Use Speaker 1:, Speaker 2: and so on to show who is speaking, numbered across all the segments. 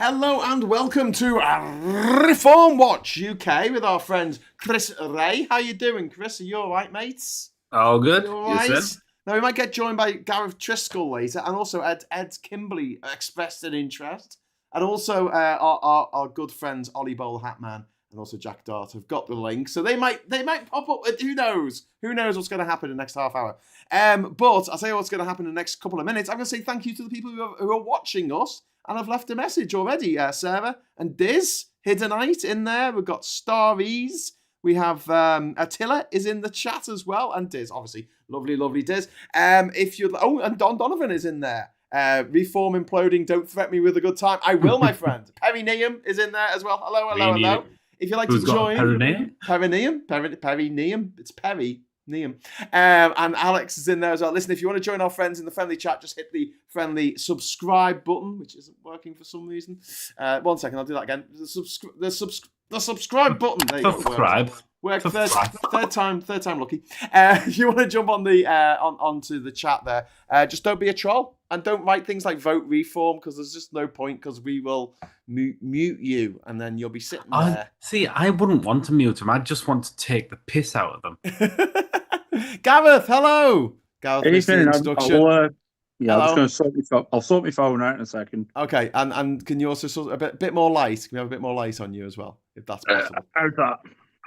Speaker 1: Hello and welcome to ReformWatch UK with our friend Chris Ray. How you doing, Chris? Are you all right, mates?
Speaker 2: Oh, good.
Speaker 1: You all right? Now, we might get joined by Gareth Triscoll later, and also Ed Kimberley expressed an interest, and also our good friends Ollie Bowl Hatman and also Jack Dart have got the link, so they might pop up. Who knows? Who knows what's going to happen in the next half hour? But I'll tell you what's going to happen in the next couple of minutes. I'm going to say thank you to the people who are watching us and have left a message already. Sarah and Diz, Hiddenite in there. We've got Starries. We have Attila is in the chat as well, and Diz, obviously, lovely Diz. And Don Donovan is in there. Reform Imploding. Don't threaten me with a good time. I will, my friend. Perry Neum is in there as well. Hello. If you'd like to join, Perineum. It's Perry Neum. And Alex is in there as well. Listen, if you want to join our friends in the friendly chat, just hit the friendly subscribe button, which isn't working for some reason. 1 second, I'll do that again. The subscribe button. There you
Speaker 2: subscribe.
Speaker 1: Go. Work third time lucky. If you want to jump on the onto the chat there, just don't be a troll and don't write things like vote reform, because there's just no point, because we will mute you and then you'll be sitting there.
Speaker 2: See, I wouldn't want to mute them. I just want to take the piss out of them.
Speaker 1: Gareth, hello. Gareth,
Speaker 3: Evening.
Speaker 1: I'm just going
Speaker 3: to sort my phone. I'll sort my phone out in a second.
Speaker 1: Okay, and can you also sort a bit more light? Can we have a bit more light on you as well, if that's possible?
Speaker 3: How's that?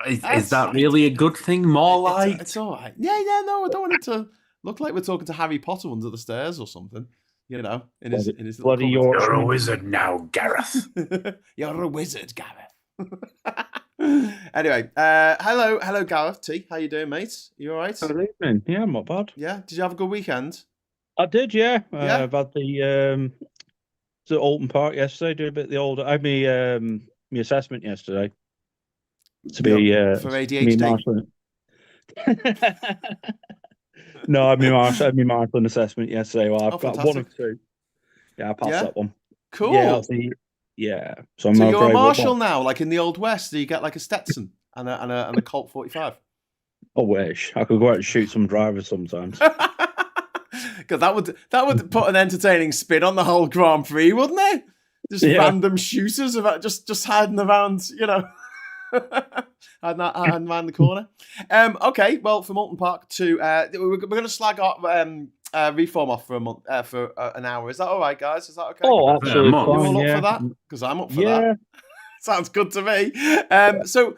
Speaker 2: Is that really a good thing? More light?
Speaker 1: It's all right. Yeah, no, I don't want it to look like we're talking to Harry Potter under the stairs or something. You know, in his
Speaker 3: bloody
Speaker 2: You're a wizard now, Gareth.
Speaker 1: You're a wizard, Gareth. Anyway, hello, Gareth T. How you doing, mate? You all right?
Speaker 3: Good evening. Yeah, I'm not bad.
Speaker 1: Yeah. Did you have a good weekend?
Speaker 3: I did. Yeah.
Speaker 1: Yeah?
Speaker 3: I've had the Alton Park yesterday. Do a bit of the old. I had my assessment yesterday. To be
Speaker 1: for ADHD.
Speaker 3: No, I had my Marsland assessment yesterday. Well, I've got
Speaker 1: fantastic.
Speaker 3: 1 of 2. Yeah, I passed that one.
Speaker 1: Cool.
Speaker 3: Yeah,
Speaker 1: So you're a marshal now, like in the Old West. Do you get like a Stetson and a Colt 45?
Speaker 3: I wish I could go out and shoot some drivers sometimes.
Speaker 1: Because that would put an entertaining spin on the whole Grand Prix, wouldn't it? Just random shooters about just hiding around, you know. hiding around the corner. Okay, well, from Alton Park to we're going to slag our Reform off for a month for an hour. Is that all right, guys? Is that okay?
Speaker 3: Oh, absolutely.
Speaker 1: You all up for that? Because I'm up for that. Sounds good to me. So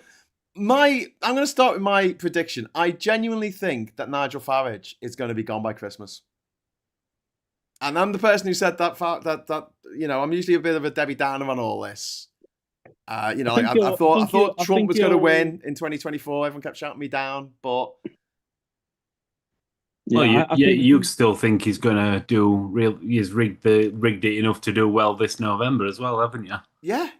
Speaker 1: I'm going to start with my prediction. I genuinely think that Nigel Farage is going to be gone by Christmas. And I'm the person who said that I'm usually a bit of a Debbie Downer on all this. I thought Trump was going to win in 2024. Everyone kept shouting me down, but
Speaker 2: you still think he's going to do He's rigged it enough to do well this November as well, haven't you?
Speaker 1: Yeah.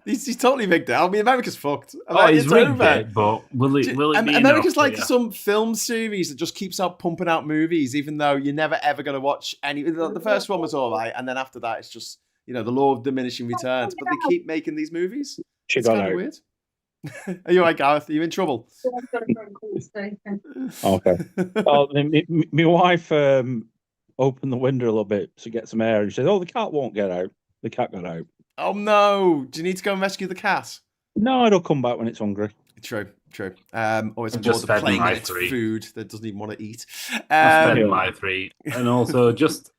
Speaker 1: He's totally rigged it. I mean, America's fucked.
Speaker 2: He's rigged it, but will it be
Speaker 1: America's
Speaker 2: enough
Speaker 1: like some film series that just keeps out pumping out movies, even though you're never ever going to watch any. The first one was all right, and then after that, it's just, the law of diminishing returns. But they keep making these movies. It's kind of weird. Are you all right, Gareth? Are you in trouble?
Speaker 3: Okay. My wife opened the window a little bit to get some air, and she said, "Oh, the cat won't get out." The cat got out.
Speaker 1: Oh no! Do you need to go and rescue the cat?
Speaker 3: No, it'll come back when it's hungry.
Speaker 1: True. Always
Speaker 2: just
Speaker 1: bored of playing with its food that doesn't even want to eat.
Speaker 2: My 3, and also just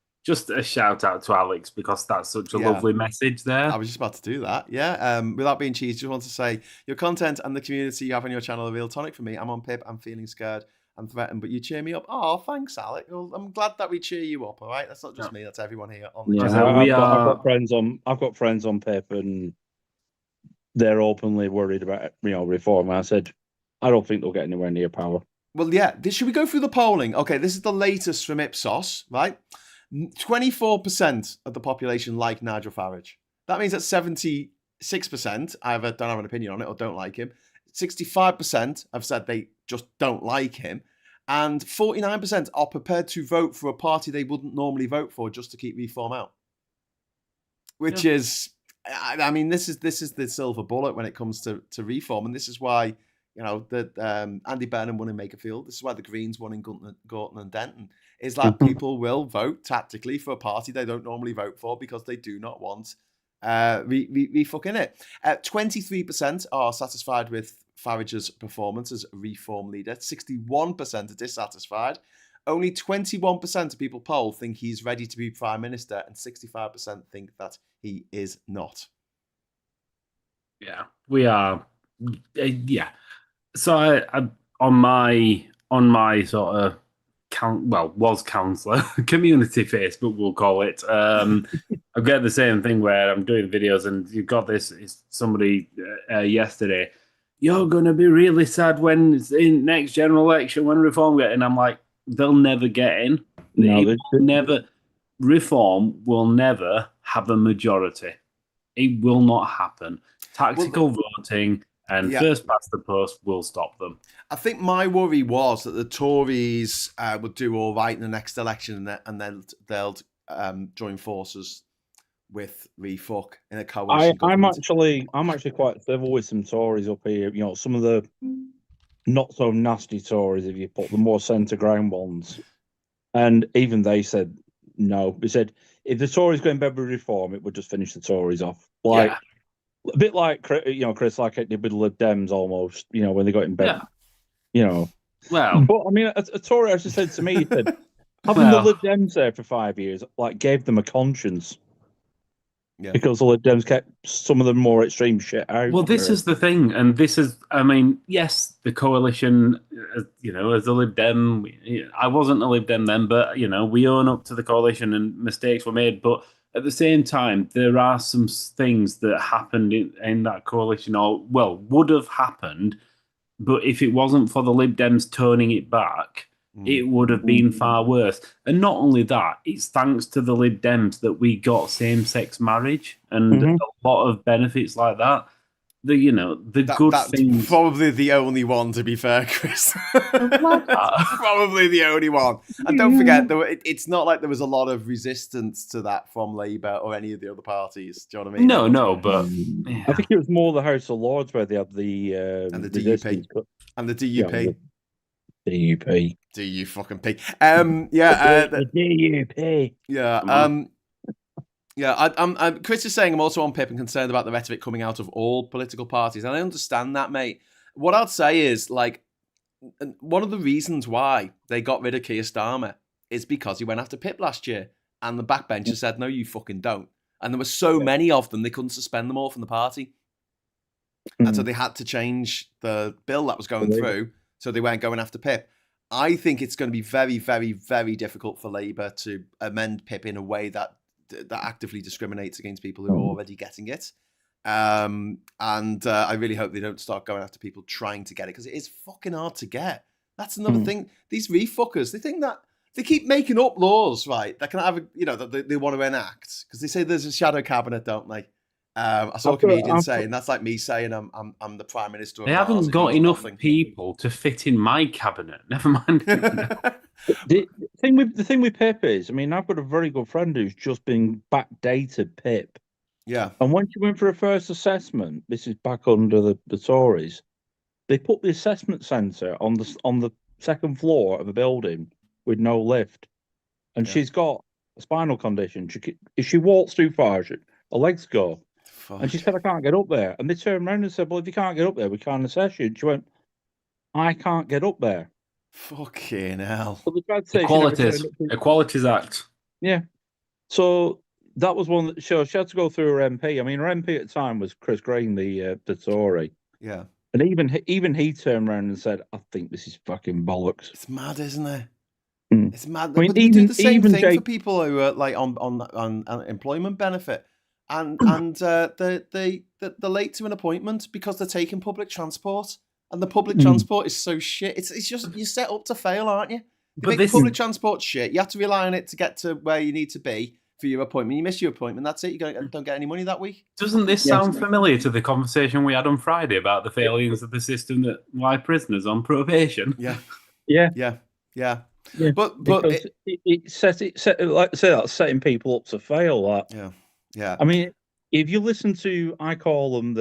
Speaker 2: a shout out to Alex, because that's such a lovely message there.
Speaker 1: I was just about to do that. Yeah. Without being cheesy, just want to say your content and the community you have on your channel are real tonic for me. I'm on Pip. I'm feeling scared. I'm threatened, but you cheer me up. Oh, thanks, Alex. Well, I'm glad that we cheer you up. All right, that's not just me. That's everyone here on the channel.
Speaker 3: I've got friends on Pip, and they're openly worried about reform. I said, I don't think they'll get anywhere near power.
Speaker 1: Well, yeah. Should we go through the polling? Okay, this is the latest from Ipsos, right? 24% of the population like Nigel Farage. That means that 76% either don't have an opinion on it or don't like him. 65% have said they just don't like him. And 49% are prepared to vote for a party they wouldn't normally vote for just to keep Reform out. Which is, I mean, this is the silver bullet when it comes to Reform. And this is why, Andy Burnham won in Makerfield. This is why the Greens won in Gorton and Denton. Is that people will vote tactically for a party they don't normally vote for because they do not want Fucking it. 23% are satisfied with Farage's performance as reform leader. 61% are dissatisfied. Only 21% of people polled think he's ready to be prime minister, and 65% think that he is not.
Speaker 2: Yeah, we are. Yeah. So I on my sort of was counsellor community Facebook, we'll call it. I get the same thing where I'm doing videos, and you've got this. Somebody yesterday. You're going to be really sad when it's in next general election when reform get in. I'm like, they'll never get in. Reform will never have a majority. It will not happen. Tactical voting and first past the post will stop them.
Speaker 1: I think my worry was that the Tories would do all right in the next election, and then they'll join forces with Refuck in a coalition.
Speaker 3: I'm actually quite civil with some Tories up here. You know, some of the not so nasty Tories, if you put the more centre ground ones, and even they said no. They said if the Tories go in bed with reform, it would just finish the Tories off. A bit like Chris, like it did with the Lib Dems almost. You know, when they got in bed.
Speaker 2: Yeah.
Speaker 3: You know,
Speaker 2: well,
Speaker 3: but I mean, a Tory actually said to me, he said, having the Lib Dems there for 5 years, like, gave them a conscience. Yeah. Because the Lib Dems kept some of the more extreme shit out.
Speaker 2: Well, this is the thing, and this is, I mean, yes, the coalition, as a Lib Dem, I wasn't a Lib Dem then, but, we own up to the coalition and mistakes were made. But at the same time, there are some things that happened in that coalition, would have happened. But if it wasn't for the Lib Dems turning it back, it would have been far worse. And not only that, it's thanks to the Lib Dems that we got same-sex marriage and a lot of benefits like that. That's things.
Speaker 1: Probably the only one, to be fair, Chris. Probably the only one. And don't forget, it's not like there was a lot of resistance to that from Labour or any of the other parties. Do you know what I mean?
Speaker 2: No, but
Speaker 3: I think it was more the House of Lords where they had the
Speaker 1: and the DUP and the DUP.
Speaker 3: DUP.
Speaker 1: DU fucking P.
Speaker 3: The DUP.
Speaker 1: Chris is saying I'm also on Pip and concerned about the rhetoric coming out of all political parties. And I understand that, mate. What I'd say is, like, one of the reasons why they got rid of Keir Starmer is because he went after Pip last year. And the backbenchers said, no, you fucking don't. And there were so many of them, they couldn't suspend them all from the party. And so they had to change the bill that was going through. So they weren't going after Pip. I think it's going to be very, very, very difficult for Labour to amend Pip in a way that actively discriminates against people who are already getting it. And I really hope they don't start going after people trying to get it, because it is fucking hard to get. That's another thing. These refuckers, they think that they keep making up laws, right? That can have, that they want to enact, because they say there's a shadow cabinet, don't they? I saw a comedian saying that's like me saying I'm the prime minister.
Speaker 2: They haven't got enough people to fit in my cabinet. Never mind.
Speaker 3: The thing with Pip is, I mean, I've got a very good friend who's just been backdated Pip.
Speaker 1: Yeah.
Speaker 3: And when she went for her first assessment, this is back under the Tories, they put the assessment centre on the second floor of a building with no lift, and she's got a spinal condition. If she walks too far, her legs go.
Speaker 1: Fuck.
Speaker 3: And she said, I can't get up there. And they turned around and said, well, if you can't get up there, we can't assess you. And she went, I can't get up there.
Speaker 1: Fucking hell.
Speaker 3: But they tried to say
Speaker 2: Equalities Act.
Speaker 3: Yeah. So that was one that she had to go through her MP. I mean, her MP at the time was Chris Green, the Tory.
Speaker 1: Yeah.
Speaker 3: And even he turned around and said, I think this is fucking bollocks.
Speaker 1: It's mad, isn't it? It's mad.
Speaker 3: I mean,
Speaker 1: but they do the same thing for people who are like on employment benefit. And they're late to an appointment because they're taking public transport, and the public transport is so shit. It's just, you're set up to fail, aren't you? You make public transport shit. You have to rely on it to get to where you need to be for your appointment. You miss your appointment, that's it. You don't get any money that week.
Speaker 2: Doesn't this sound familiar to the conversation we had on Friday about the failings of the system that lie prisoners on probation?
Speaker 1: Yeah. But
Speaker 3: it set like I say, that's setting people up to fail. That.
Speaker 1: Yeah.
Speaker 3: I mean, if you listen to, I call them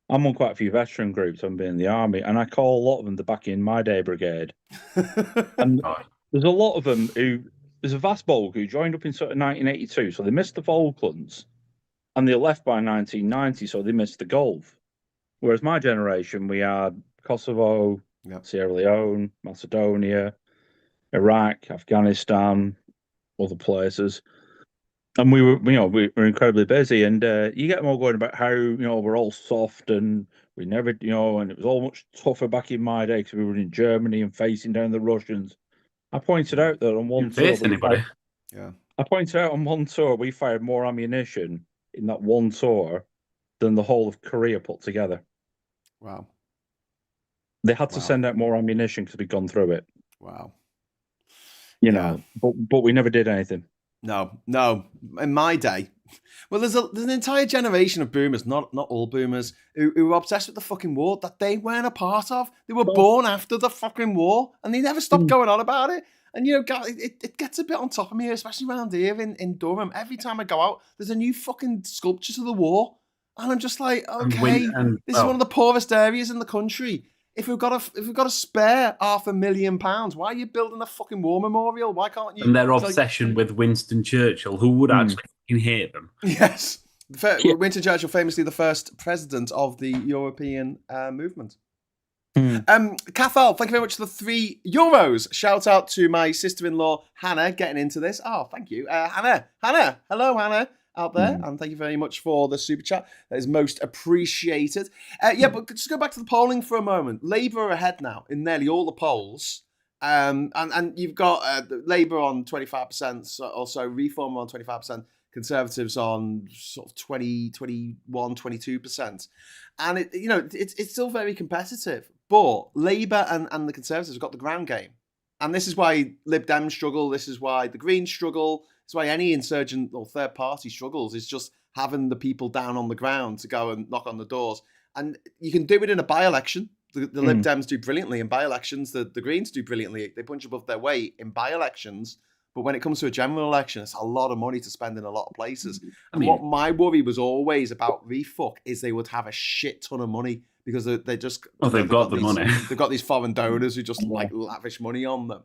Speaker 3: I'm on quite a few veteran groups. I'm being in the army, and I call a lot of them the Back in My Day Brigade. And there's a lot of them there's a vast bulk who joined up in sort of 1982, so they missed the Falklands, and they left by 1990, so they missed the Gulf. Whereas my generation, we had Kosovo, Sierra Leone, Macedonia, Iraq, Afghanistan, other places. And we were incredibly busy. And you get them all going about how, we're all soft and we never, and it was all much tougher back in my day because we were in Germany and facing down the Russians. I pointed out that on one tour, I pointed out on one tour we fired more ammunition in that one tour than the whole of Korea put together.
Speaker 1: Wow.
Speaker 3: They had to send out more ammunition because we'd gone through it.
Speaker 1: Wow.
Speaker 3: You know, but we never did anything.
Speaker 1: No. In my day, well, there's an entire generation of boomers, not all boomers, who were obsessed with the fucking war that they weren't a part of. They were born after the fucking war, and they never stopped going on about it. And, it gets a bit on top of me, especially around here in Durham. Every time I go out, there's a new fucking sculpture to the war. And I'm just like, okay, this is one of the poorest areas in the country. If we've got to spare £500,000, why are you building a fucking war memorial? Why can't you?
Speaker 2: And their obsession with Winston Churchill, who would actually fucking hate them.
Speaker 1: Yes. Winston Churchill, famously the first president of the European movement. Cathal, thank you very much for the €3. Shout out to my sister-in-law, Hannah, getting into this. Oh, thank you. Hannah. Hello, Hannah. Out there, and thank you very much for the super chat. That is most appreciated. But just go back to the polling for a moment. Labour are ahead now in nearly all the polls, and you've got Labour on 25%, also Reform on 25%, Conservatives on sort of 20, 21, 22%, and it's still very competitive. But Labour and the Conservatives have got the ground game, and this is why Lib Dems struggle. This is why the Greens struggle. That's why any insurgent or third party struggles, is just having the people down on the ground to go and knock on the doors. And you can do it in a by-election. The Lib Dems do brilliantly in by-elections. The Greens do brilliantly. They punch above their weight in by-elections. But when it comes to a general election, it's a lot of money to spend in a lot of places. And what my worry was always about Refuck is they would have a shit ton of money because they just...
Speaker 2: they've got the money.
Speaker 1: They've got these foreign donors who just lavish money on them.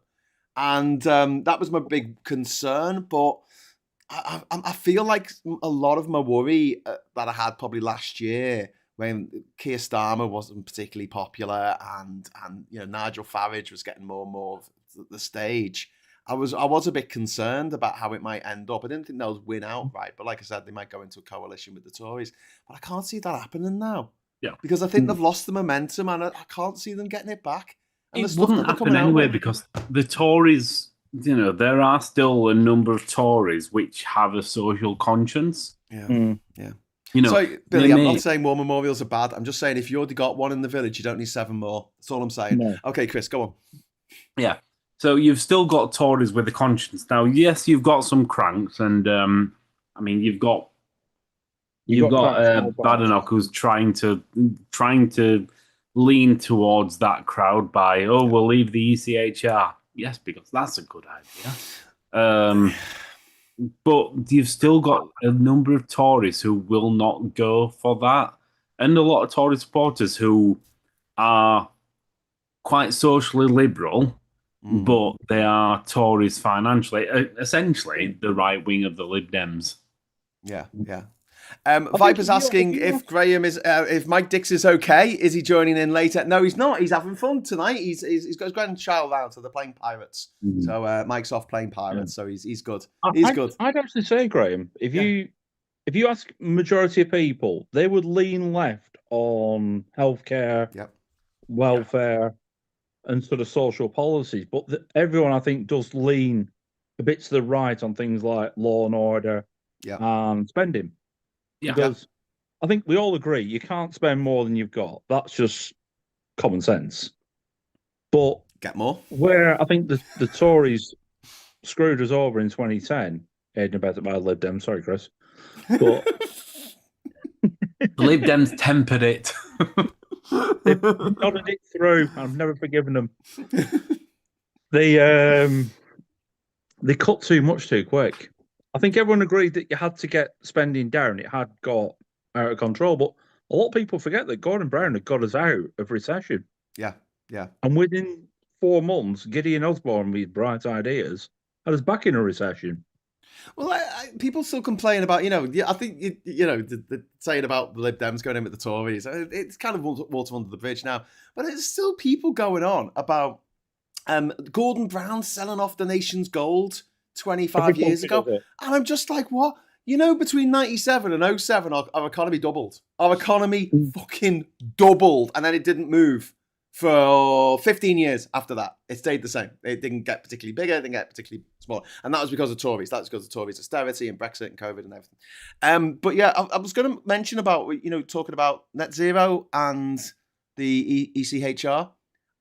Speaker 1: And that was my big concern. But I feel like a lot of my worry that I had probably last year when Keir Starmer wasn't particularly popular and Nigel Farage was getting more and more of the stage, I was a bit concerned about how it might end up. I didn't think they'll win outright, but like I said, they might go into a coalition with the Tories. But I can't see that happening now.
Speaker 2: Yeah.
Speaker 1: Because I think they've lost the momentum and I can't see them getting it back. And
Speaker 2: it wouldn't happen anyway because the Tories, there are still a number of Tories which have a social conscience.
Speaker 1: Yeah. So, Billy, I'm not saying war memorials are bad. I'm just saying if you already got one in the village, you don't need 7 more. That's all I'm saying. No. Okay, Chris, go on.
Speaker 2: Yeah. So you've still got Tories with a conscience. Now, yes, you've got some cranks, and you've got Badenoch who's trying to lean towards that crowd by, we'll leave the ECHR. Yes, because that's a good idea. But you've still got a number of Tories who will not go for that. And a lot of Tory supporters who are quite socially liberal, but they are Tories financially. Essentially, the right wing of the Lib Dems.
Speaker 1: Yeah. Viper's asking if Graham is, if Mike Dix is okay. Is he joining in later? No, he's not. He's having fun tonight. He's got his grandchild out, so they're playing Pirates. So Mike's off playing Pirates, so he's good. He's good.
Speaker 3: I'd actually say, Graham, if you ask majority of people, they would lean left on healthcare, welfare, and sort of social policies. But everyone, I think, does lean a bit to the right on things like law and order and spending. Yeah. Because I think we all agree you can't spend more than you've got. That's just common sense. But
Speaker 1: get more.
Speaker 3: Where I think the Tories screwed us over in 2010, aided about by Lib Dems. Sorry, Chris. But
Speaker 2: the Lib Dems tempered it.
Speaker 3: They've nodded it through. I've never forgiven them. They cut too much too quick. I think everyone agreed that you had to get spending down. It had got out of control. But a lot of people forget that Gordon Brown had got us out of recession.
Speaker 1: Yeah.
Speaker 3: And within 4 months, Gideon Osborne, with bright ideas, had us back in a recession.
Speaker 1: Well, people still complain about, I think, the saying about the Lib Dems going in with the Tories, it's kind of water under the bridge now. But there's still people going on about Gordon Brown selling off the nation's gold 25 years ago. And I'm just like, what? Between 97 and 07, our economy doubled. Our economy fucking doubled. And then it didn't move for 15 years after that. It stayed the same. It didn't get particularly bigger. It didn't get particularly smaller. And that was because of Tories. That's because of Tories' austerity and Brexit and COVID and everything. But yeah, I was going to mention about, talking about net zero and the ECHR.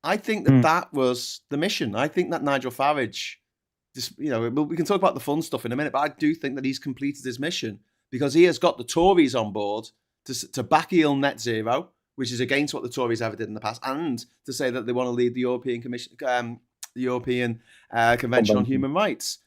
Speaker 1: I think that was the mission. I think that Nigel Farage, we can talk about the fun stuff in a minute, but I do think that he's completed his mission because he has got the Tories on board to back heel net zero, which is against what the Tories ever did in the past, and to say that they want to lead the European Commission, the European Convention on Human Rights.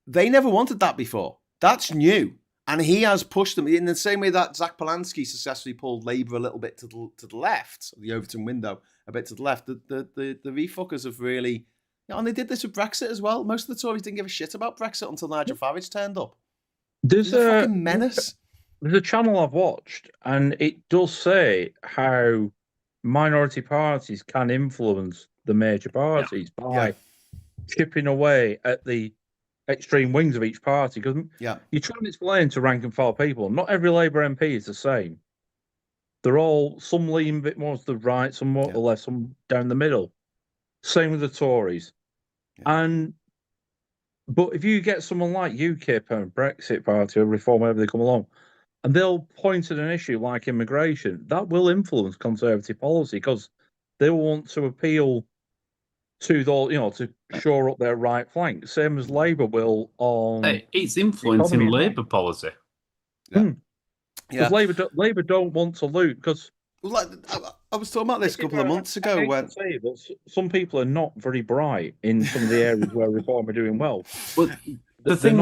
Speaker 1: They never wanted that before. That's new. And he has pushed them in the same way that Zach Polanski successfully pulled Labour a little bit to the left, the Overton window a bit to the left. The refuckers have really, and they did this with Brexit as well. Most of the Tories didn't give a shit about Brexit until Nigel Farage turned up.
Speaker 3: There's
Speaker 1: a fucking menace.
Speaker 3: There's a channel I've watched, and it does say how minority parties can influence the major parties by chipping away at the extreme wings of each party. Because you try and explain to rank and file people, not every Labour MP is the same. They're all, some lean a bit more to the right, some more to the left, some down the middle. Same with the Tories. But if you get someone like UKIP and Brexit Party or Reform, wherever they come along, and they'll point at an issue like immigration, that will influence Conservative policy because they want to appeal to the, to shore up their right flank, same as Labour will on.
Speaker 2: It's influencing Labour policy.
Speaker 3: Because Labour don't want to loot because.
Speaker 1: Well, I was talking about this a couple of months ago when
Speaker 3: some people are not very bright in some of the areas where Reform are doing well.
Speaker 2: But the thing,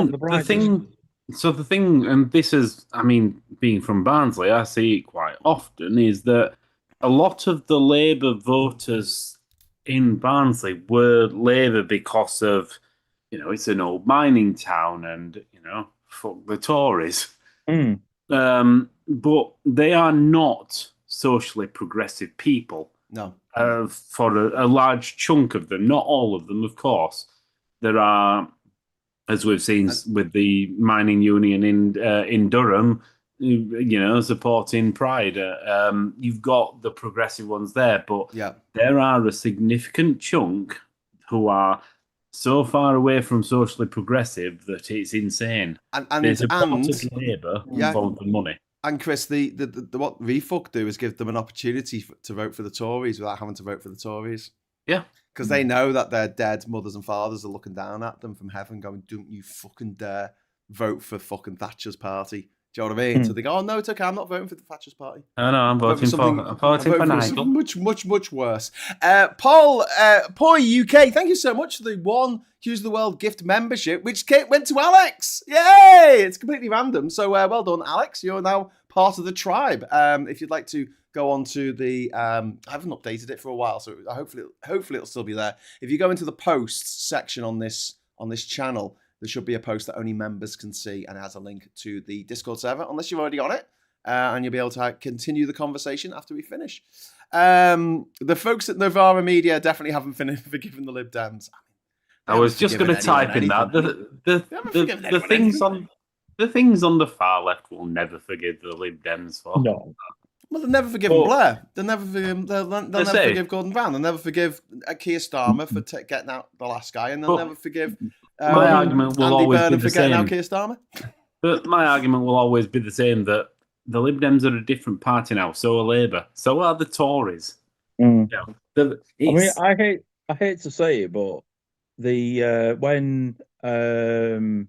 Speaker 2: and this is, being from Barnsley, I see it quite often, is that a lot of the Labour voters in Barnsley were Labour because of, it's an old mining town and, fuck the Tories. But they are not socially progressive people.
Speaker 1: No.
Speaker 2: For a large chunk of them, not all of them, of course. There are, as we've seen with the mining union in Durham, supporting Pride. You've got the progressive ones there, but there are a significant chunk who are so far away from socially progressive that it's insane.
Speaker 1: And
Speaker 2: there's a part of Labour involved with money.
Speaker 1: And Chris, the what Refuck do is give them an opportunity to vote for the Tories without having to vote for the Tories.
Speaker 2: Yeah.
Speaker 1: Because they know that their dead mothers and fathers are looking down at them from heaven going, don't you fucking dare vote for fucking Thatcher's party. Do you know what I mean? So they go, oh, no, it's okay. I'm not voting for the Thatcher's party.
Speaker 2: No, I'm voting for Nigel.
Speaker 1: Much worse. Paul UK, thank you so much for the one Hughes of the World gift membership, which went to Alex. Yay! It's completely random. So well done, Alex. You're now part of the tribe. If you'd like to go on to the, I haven't updated it for a while, so hopefully it'll still be there. If you go into the posts section on this channel, there should be a post that only members can see, and it has a link to the Discord server, unless you're already on it, and you'll be able to continue the conversation after we finish. The folks at Novara Media definitely haven't forgiven the Lib Dems.
Speaker 2: I was just going to type in that. The things on the far left will never forgive the Lib Dems for.
Speaker 3: No.
Speaker 1: Well, they'll never forgive Blair. They'll never forgive. They'll never forgive Gordon Brown. They'll never forgive Keir Starmer for getting out the last guy, and they'll never forgive.
Speaker 2: My argument will
Speaker 1: Andy
Speaker 2: always
Speaker 1: Burnham
Speaker 2: be the
Speaker 1: for getting
Speaker 2: same.
Speaker 1: out Keir Starmer.
Speaker 2: But my argument will always be the same: that the Lib Dems are a different party now. So are Labour. So are the Tories.
Speaker 3: I hate to say it, but when Corbyn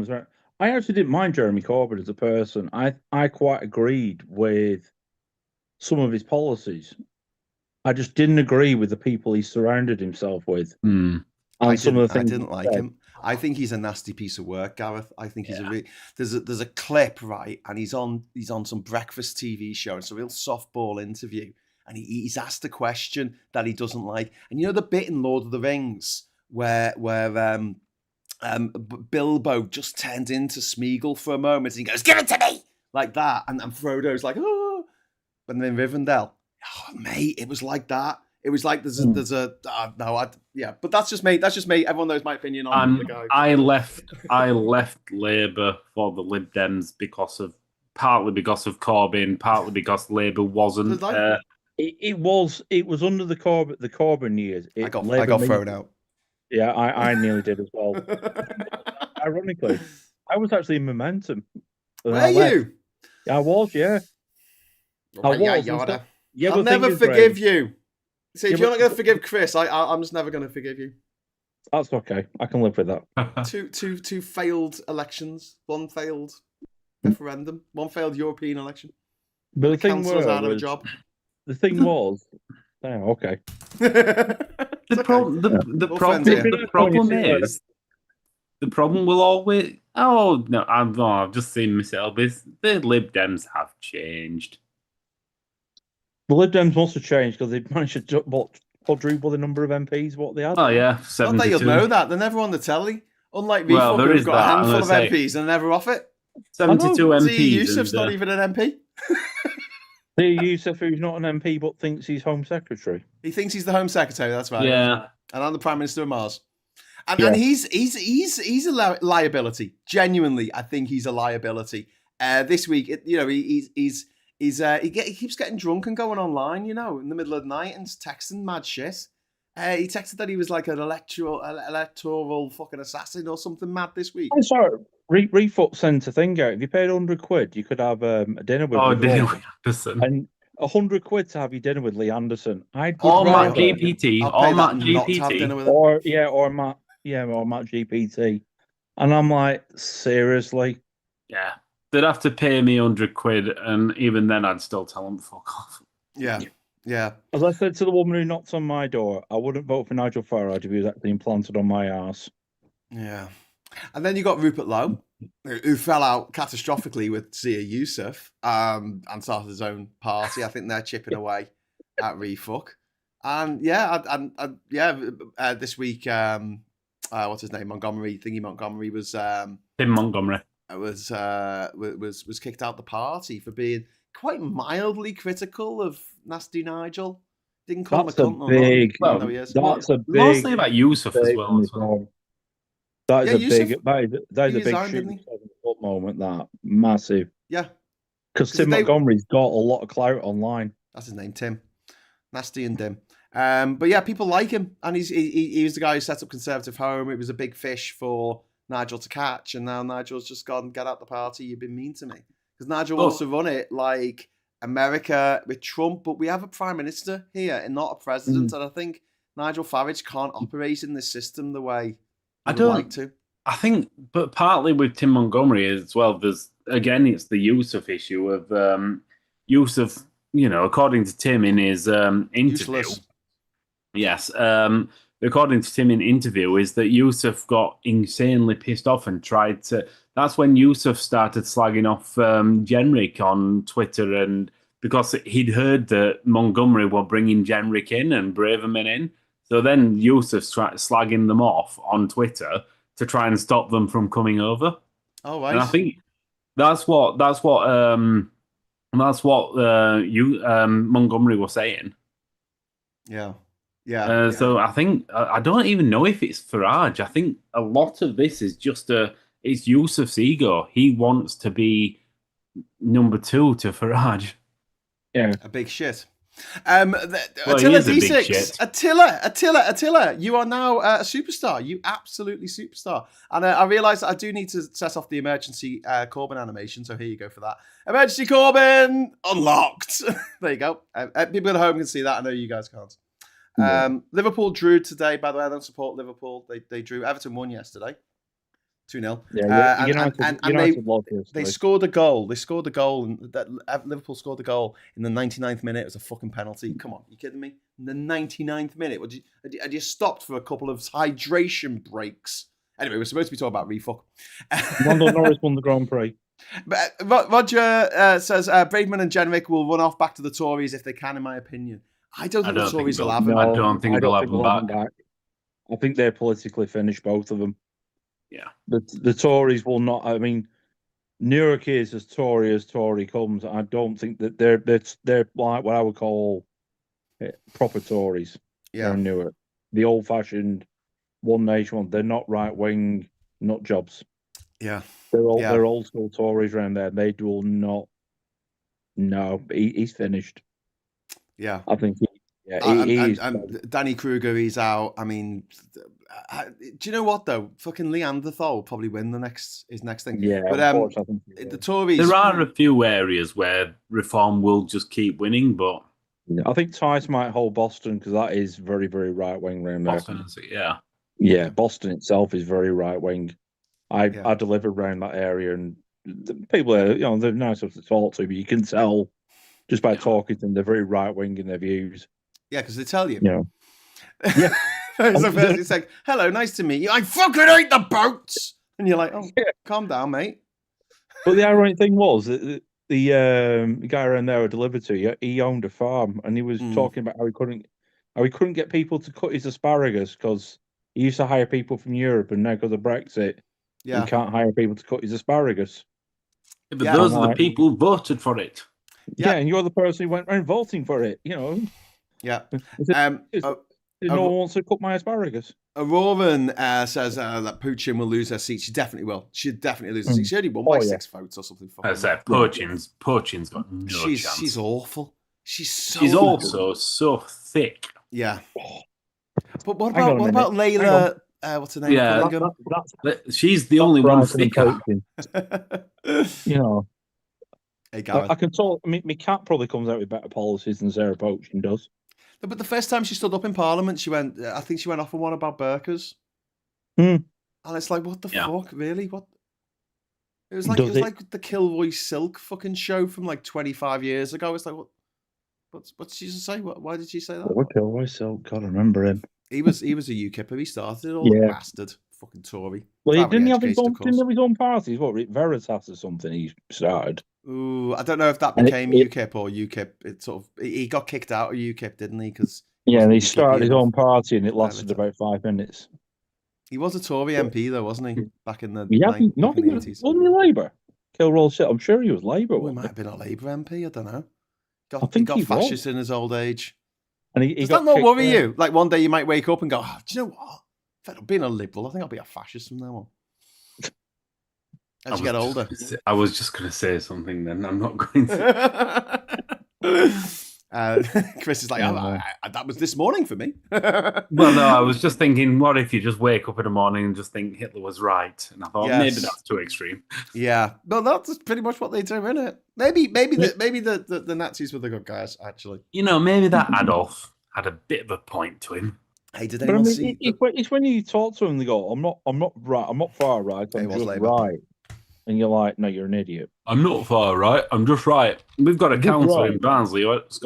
Speaker 3: was around, I actually didn't mind Jeremy Corbyn as a person. I quite agreed with some of his policies. I just didn't agree with the people he surrounded himself with.
Speaker 1: I didn't like him. I think he's a nasty piece of work, Gareth. I think he's there's a clip, right, and he's on some breakfast TV show. It's a real softball interview, and he's asked a question that he doesn't like. And you know the bit in Lord of the Rings where Bilbo just turned into Smeagol for a moment, and he goes, "Give it to me!" like that, and Frodo's like, "Oh," but then Rivendell, oh mate, it was like that. It was like there's a but that's just me. That's just me. Everyone knows my opinion on the guy.
Speaker 2: I left Labour for the Lib Dems partly because of Corbyn, partly because Labour wasn't.
Speaker 3: It was under the Corbyn years.
Speaker 1: I got thrown out.
Speaker 3: Yeah, I nearly did as well. Ironically, I was actually in Momentum.
Speaker 1: Were you?
Speaker 3: I was, yeah. I was.
Speaker 1: I'll never forgive you. See, if you're not going to forgive Chris, I'm just never going to forgive you.
Speaker 3: That's okay. I can live with that.
Speaker 1: Two failed elections, one failed referendum, one failed European election.
Speaker 3: But the thing
Speaker 1: was out of a job.
Speaker 3: The thing was, okay.
Speaker 2: The problem will always. Oh no! I've just seen Miss Elvis. The Lib Dems have changed.
Speaker 3: The Lib Dems must have changed because they managed to quadruple the number of MPs what they had.
Speaker 2: Oh yeah, 72.
Speaker 1: Not that you'll know that. They're never on the telly. Unlike ReformWatch, who've got a handful of MPs and they're never off it.
Speaker 2: 72 MPs.
Speaker 1: Yusuf's not even an MP.
Speaker 3: Yusuf, who's not an MP but thinks he's Home Secretary.
Speaker 1: He thinks he's the Home Secretary. That's right.
Speaker 2: Yeah.
Speaker 1: And I'm the Prime Minister of Mars. And he's a liability. Genuinely, I think he's a liability. This week, he keeps getting drunk and going online, in the middle of the night and texting mad shit. He texted that he was like an electoral fucking assassin or something mad this week.
Speaker 3: I'm sorry. Refut sent a thing out. If you paid £100, you could have a dinner with
Speaker 2: Anderson.
Speaker 3: And £100 to have your dinner with Lee Anderson.
Speaker 2: Matt GPT. Or Matt GPT.
Speaker 3: Or Matt GPT. And I'm like, seriously?
Speaker 2: Yeah. They'd have to pay me £100, and even then I'd still tell them fuck off.
Speaker 1: Yeah.
Speaker 3: As I said to the woman who knocked on my door, I wouldn't vote for Nigel Farage if he was actually implanted on my arse.
Speaker 1: Yeah. And then you got Rupert Lowe, who fell out catastrophically with Zia Yusuf and started his own party. I think they're chipping away at Refuck. And this week, what's his name? Montgomery was
Speaker 2: Tim Montgomery.
Speaker 1: Was kicked out the party for being quite mildly critical of Nasty Nigel. Didn't call him a cunt.
Speaker 3: That's a big.
Speaker 2: Mostly about Yusuf as well.
Speaker 3: That is a big shooting moment. That massive.
Speaker 1: Yeah.
Speaker 3: Because Tim Montgomery's got a lot of clout online.
Speaker 1: That's his name, Tim. Nasty and Dim. But yeah, people like him, and he was the guy who set up Conservative Home. It was a big fish for Nigel to catch, and now Nigel's just gone, get out the party, you've been mean to me. Because Nigel wants to run it like America with Trump, but we have a prime minister here and not a president, and I think Nigel Farage can't operate in this system the way I would like to.
Speaker 2: I think, but partly with Tim Montgomery as well, it's the Yusuf issue of Yusuf, according to Tim in his interview.
Speaker 1: Useless.
Speaker 2: Yes. According to Tim in interview, is that Yusuf got insanely pissed off and tried to. That's when Yusuf started slagging off Jenrick on Twitter, and because he'd heard that Montgomery were bringing Jenrick in and Braverman in, so then Yusuf started slagging them off on Twitter to try and stop them from coming over.
Speaker 1: Oh, right.
Speaker 2: And I think that's what Montgomery was saying.
Speaker 1: Yeah.
Speaker 2: So I think I don't even know if it's Farage. I think a lot of this is just it's Yusuf's ego. He wants to be number 2 to Farage.
Speaker 3: Yeah,
Speaker 1: a big shit. Attila D6, Attila, you are now a superstar. You absolutely superstar. And I realise that I do need to set off the emergency Corbyn animation. So here you go for that. Emergency Corbyn unlocked. There you go. People at home can see that. I know you guys can't. Liverpool drew today, by the way. I don't support Liverpool. They drew. Everton won yesterday, 2-0.
Speaker 3: Yeah,
Speaker 1: they scored a goal. They scored a goal, and Liverpool scored a goal in the 99th minute. It was a fucking penalty. Come on, you kidding me? In the 99th minute, had you stopped for a couple of hydration breaks? Anyway, we're supposed to be talking about refuck.
Speaker 3: London Norris won the Grand Prix.
Speaker 1: But Roger says Braidman and Jenrick will run off back to the Tories if they can, in my opinion. I don't think the Tories will have him.
Speaker 2: I don't think they'll have him back.
Speaker 3: I think they're politically finished, both of them.
Speaker 2: Yeah.
Speaker 3: The Tories will not. I mean, Newark is as Tory comes. I don't think that they're like what I would call proper Tories.
Speaker 1: Yeah.
Speaker 3: In Newark, the old-fashioned One Nation one. They're not right-wing nut jobs.
Speaker 1: Yeah.
Speaker 3: They're old school Tories around there. They will not. No, he's finished.
Speaker 1: Yeah.
Speaker 3: I think.
Speaker 1: And Danny Kruger, he's out. I mean, do you know what though? Fucking Neanderthal will probably win his next thing.
Speaker 3: Yeah,
Speaker 1: but the Tories.
Speaker 2: There are a few areas where Reform will just keep winning, but
Speaker 3: I think Tice might hold Boston because that is very, very right wing around there.
Speaker 2: Boston, yeah.
Speaker 3: Yeah, Boston itself is very right wing. I delivered around that area, and the people are, they're nice enough to talk to, but you can tell just by talking to them, they're very right wing in their views.
Speaker 1: Yeah, because they tell you.
Speaker 3: Yeah.
Speaker 1: It's the first. It's like, hello, nice to meet you. I fucking hate the boats, and you're like, oh, calm down, mate.
Speaker 3: But the ironic thing was that the guy around there I delivered to, he owned a farm, and he was talking about how he couldn't get people to cut his asparagus because he used to hire people from Europe, and now because of Brexit, he can't hire people to cut his asparagus.
Speaker 2: Yeah, but those are the people who voted for it.
Speaker 3: Yeah, and you're the person who went around voting for it.
Speaker 1: Yeah.
Speaker 3: No one wants to cut my asparagus.
Speaker 1: Auroran says that Putin will lose her seat. She definitely will. She'd definitely lose her seat. She only won by 6 votes or something.
Speaker 2: I said Putin's got no chance.
Speaker 1: She's awful. She's
Speaker 2: also so thick.
Speaker 1: Yeah. But what about Layla? What's her name?
Speaker 2: Yeah, she's the only one thicker.
Speaker 1: Hey, Gareth.
Speaker 3: I can talk. My cat probably comes out with better policies than Sarah Poaching does.
Speaker 1: But the first time she stood up in Parliament, I think she went off on one about burqas.
Speaker 3: And
Speaker 1: it's like, what the fuck, really? What? It was like the Kilroy Silk fucking show from like 25 years ago. It's like, what's she say? Why did she say that?
Speaker 3: What Kilroy Silk? God, I remember him.
Speaker 1: He was a UKIPper. He started it all. Yeah. Bastard, fucking Tory.
Speaker 3: Well, didn't he have his own parties? What, Veritas or something? He started.
Speaker 1: Ooh, I don't know if that became UKIP or UKIP. It sort of he got kicked out of UKIP, didn't he? Because
Speaker 3: he started his own party and it lasted about 5 minutes.
Speaker 1: He was a Tory MP though, wasn't he? Back in the
Speaker 3: 80s. Wasn't he Labour? Kilroy Silk. I'm sure he was Labour.
Speaker 1: He might have been a Labour MP. I don't know.
Speaker 3: I think
Speaker 1: he got fascist in his old age.
Speaker 3: And
Speaker 1: does that not worry you? Like one day you might wake up and go, do you know what? Instead of being a liberal, I think I'll be a fascist from now on. As you get older.
Speaker 2: I was just going to say something then. I'm not going
Speaker 1: to. Chris is like, that was this morning for me.
Speaker 2: Well, no, I was just thinking, what if you just wake up in the morning and just think Hitler was right? And I thought, maybe that's too extreme.
Speaker 1: Yeah. No, that's pretty much what they do, isn't it? Maybe the Nazis were the good guys, actually.
Speaker 2: Maybe that Adolf had a bit of a point to him.
Speaker 1: Hey, did anyone see?
Speaker 3: It's when you talk to them, they go, I'm not right. I'm not far right. I'm just right. And you're like, no, you're an idiot.
Speaker 2: I'm not far right. I'm just right. We've got a councillor in Barnsley who's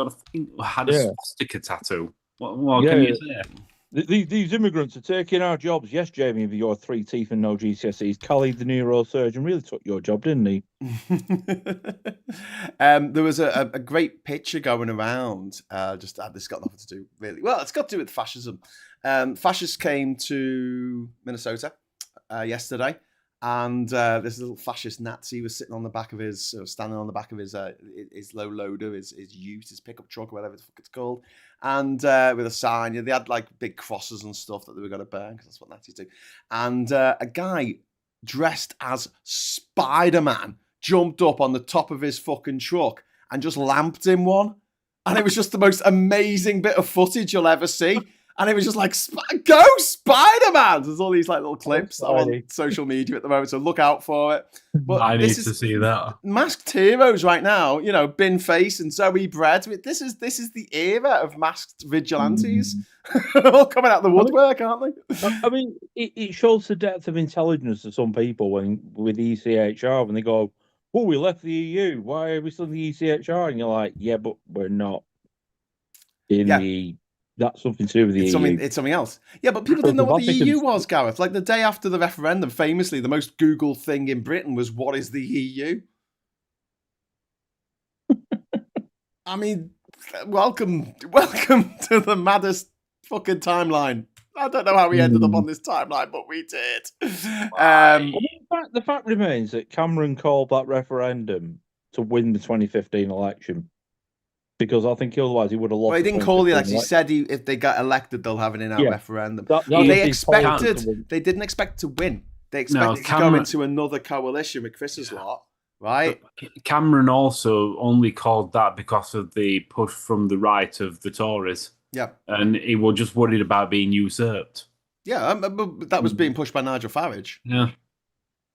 Speaker 2: had a sticker tattoo. What can you say?
Speaker 3: These immigrants are taking our jobs. Yes, Jamie, with your 3 teeth and no GCSEs. Khalid, the neurosurgeon, really took your job, didn't he?
Speaker 1: There was a great picture going around. This got nothing to do, really. Well, it's got to do with fascism. Fascists came to Minnesota yesterday. And this little fascist Nazi was sitting on the back of standing on the back of his low loader, his ute, his pickup truck, or whatever the fuck it's called, and with a sign. They had like big crosses and stuff that they were going to burn because that's what Nazis do. And a guy dressed as Spider-Man jumped up on the top of his fucking truck and just lamped him one. And it was just the most amazing bit of footage you'll ever see. And it was just like, go Spider-Man! There's all these like little clips on social media at the moment, so look out for it. But
Speaker 2: I need to see that.
Speaker 1: Masked heroes right now, Bin Face and Zoe Bread. This is the era of masked vigilantes. All coming out of the woodwork, aren't they?
Speaker 3: I mean, it shows the depth of intelligence of some people with the ECHR when they go, oh, we left the EU. Why are we still in the ECHR? And you're like, yeah, but we're not in the... That's something to do with the EU.
Speaker 1: It's something else. Yeah, but people didn't know what the EU was, Gareth. Like the day after the referendum, famously, the most Googled thing in Britain was, what is the EU? I mean, welcome to the maddest fucking timeline I don't know how we ended up on this timeline, but we did.
Speaker 3: The fact remains that Cameron called that referendum to win the 2015 election, because I think otherwise he would have lost.
Speaker 1: Well, he didn't call the election. He said
Speaker 3: election.
Speaker 1: if they got elected, they'll have an in-out referendum. They didn't expect to win. They expected to go into another coalition with Chris's lot, right?
Speaker 2: But Cameron also only called that because of the push from the right of the Tories.
Speaker 1: Yeah.
Speaker 2: And he was just worried about being usurped.
Speaker 1: Yeah, but that was being pushed by Nigel Farage.
Speaker 2: Yeah.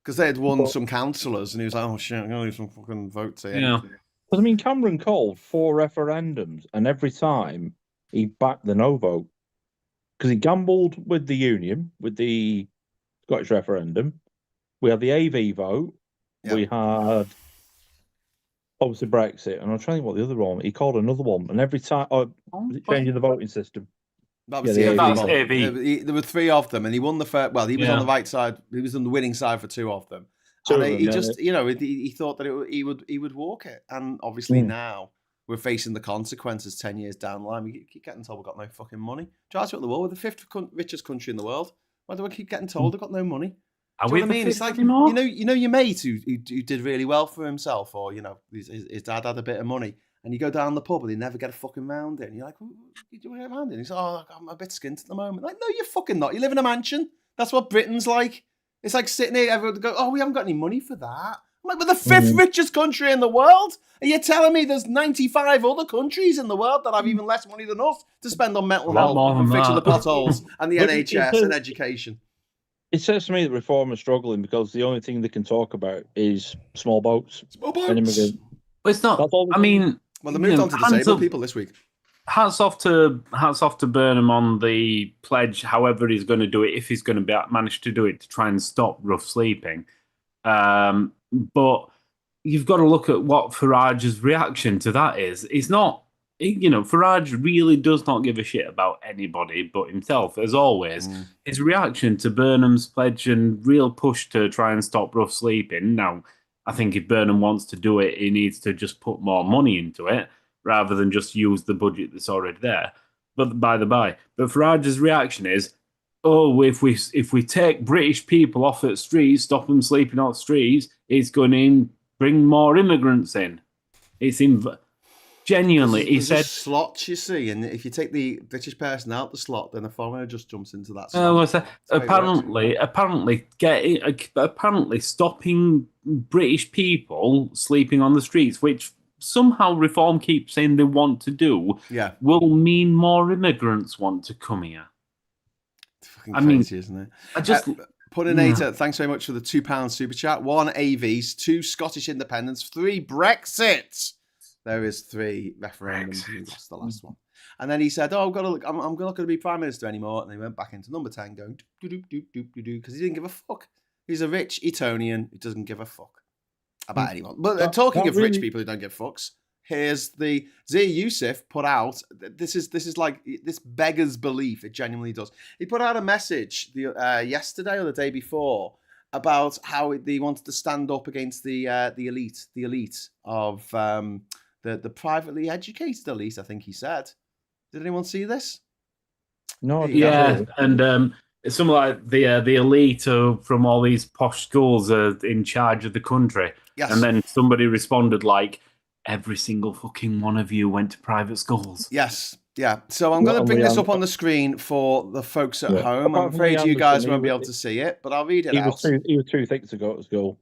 Speaker 1: Because they had won some councillors, and he was like, oh shit, I'm going to lose some fucking votes here.
Speaker 2: Yeah.
Speaker 3: But I mean, Cameron called 4 referendums, and every time he backed the no vote. Because he gambled with the Union, with the Scottish referendum. We had the AV vote. Yeah. We had, obviously, Brexit. And I'm trying to think what the other one. He called another one. And every time, changing the voting system.
Speaker 1: That was the AV. There were 3 of them, and he won the first. Well, he was on the right side. He was on the winning side for 2 of them. And he just, he thought that he would walk it. And obviously now we're facing the consequences 10 years down the line. We keep getting told we've got no fucking money. Charge at the world. We're the 5th richest country in the world. Why do I keep getting told I've got no money? Do you know what I mean? It's like, you know your mate who did really well for himself, or, his dad had a bit of money. And you go down the pub and they never get a fucking round in. And you're like, what you doing a round in? He's like, oh, I'm a bit skint at the moment. Like, no, you're fucking not. You live in a mansion. That's what Britain's like. It's like sitting here, everyone go, oh, we haven't got any money for that. I'm like, we're the 5th richest country in the world. Are you telling me there's 95 other countries in the world that have even less money than us to spend on mental health and fixing the potholes and the NHS and education?
Speaker 3: It says to me that Reform are struggling because the only thing they can talk about is small boats.
Speaker 1: Small boats.
Speaker 2: But it's not. I mean,
Speaker 1: well, they moved on to disabled people this week.
Speaker 2: Hats off to Burnham on the pledge. However, he's going to do it, if he's going to manage to do it, to try and stop rough sleeping. But you've got to look at what Farage's reaction to that is. It's not. Farage really does not give a shit about anybody but himself, as always. His reaction to Burnham's pledge and real push to try and stop rough sleeping. Now, I think if Burnham wants to do it, he needs to just put more money into it rather than just use the budget that's already there. But by the by, Farage's reaction is, oh, if we take British people off at streets, stop them sleeping off streets, it's going to bring more immigrants in. Genuinely, he said
Speaker 1: slots. You see, and if you take the British person out the slot, then a foreigner just jumps into that
Speaker 2: slot. Apparently, stopping British people sleeping on the streets, which somehow Reform keeps saying they want to do, will mean more immigrants want to come here.
Speaker 1: It's fucking crazy, isn't it?
Speaker 2: I just.
Speaker 1: Puddinator, thanks very much for the £2 super chat. 1 AVs, 2 Scottish independence, 3 Brexit. There is 3 referendums. That's the last one. And then he said, "Oh, I'm not going to be prime minister anymore." And he went back into number 10, going because he didn't give a fuck. He's a rich Etonian who doesn't give a fuck about anyone. But talking of rich people who don't give fucks, here's the Zia Youssef put out. This is like this beggars belief. It genuinely does. He put out a message yesterday or the day before about how they wanted to stand up against the elite of the privately educated elite, I think he said. Did anyone see this?
Speaker 3: No.
Speaker 2: Yeah, and it's something like the elite from all these posh schools are in charge of the country.
Speaker 1: Yes.
Speaker 2: And then somebody responded like, every single fucking one of you went to private schools.
Speaker 1: Yes. Yeah. So I'm going to bring this up on the screen for the folks at home. I'm afraid you guys won't be able to see it, but I'll read it out.
Speaker 3: He was too thick to go to school.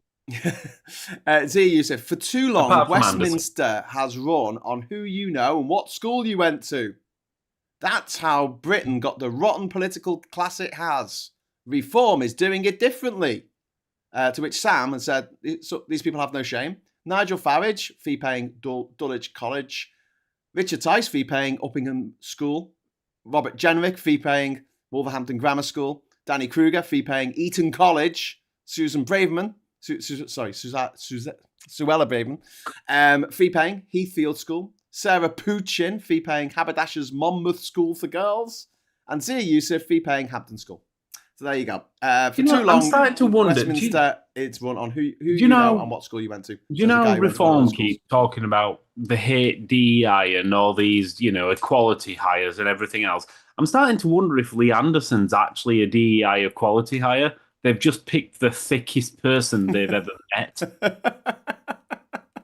Speaker 1: Zia Youssef, for too long, Westminster has run on who you know and what school you went to. That's how Britain got the rotten political class it has. Reform is doing it differently. To which Sam has said, so these people have no shame. Nigel Farage, fee-paying Dulwich College. Richard Tice, fee-paying Uppingham School. Robert Jenrick, fee-paying Wolverhampton Grammar School. Danny Kruger, fee-paying Eton College. Susan Braverman, Suella Braverman, fee-paying Heathfield School. Sarah Puchin, fee-paying Haberdasher's Monmouth School for Girls. And Zia Youssef, fee-paying Hampton School. So there you go. For
Speaker 2: You know,
Speaker 1: too long,
Speaker 2: I'm starting to wonder.
Speaker 1: Westminster, it's run on who
Speaker 2: you know
Speaker 1: and what school you went to.
Speaker 2: Do you know Reform keep talking about the hate DEI and all these, equality hires and everything else? I'm starting to wonder if Lee Anderson's actually a DEI equality hire. They've just picked the thickest person they've ever met.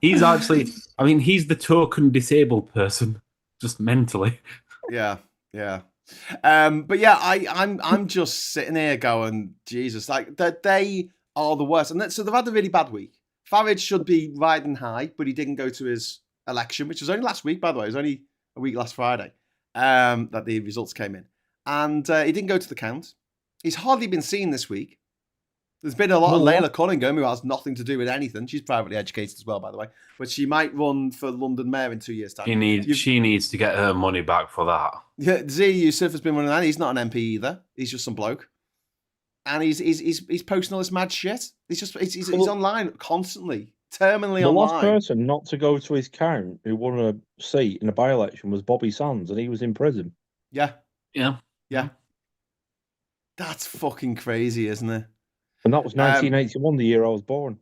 Speaker 2: He's actually, he's the token disabled person, just mentally.
Speaker 1: Yeah. But yeah, I'm just sitting here going, Jesus, like they are the worst. And so they've had a really bad week. Farage should be riding high, but he didn't go to his election, which was only last week, by the way. It was only a week last Friday that the results came in. And he didn't go to the count. He's hardly been seen this week. There's been a lot of Layla Cunningham, who has nothing to do with anything. She's privately educated as well, by the way. But she might run for London Mayor in 2 years' time.
Speaker 2: She needs to get her money back for that.
Speaker 1: Yeah, Z Yusuf has been running that. He's not an MP either. He's just some bloke. And he's posting all this mad shit. He's online constantly, terminally
Speaker 3: the
Speaker 1: online.
Speaker 3: The last person not to go to his count who won a seat in a by-election was Bobby Sands, and he was in prison.
Speaker 1: Yeah.
Speaker 2: Yeah.
Speaker 1: That's fucking crazy, isn't it?
Speaker 3: And that was 1981, the year I was born.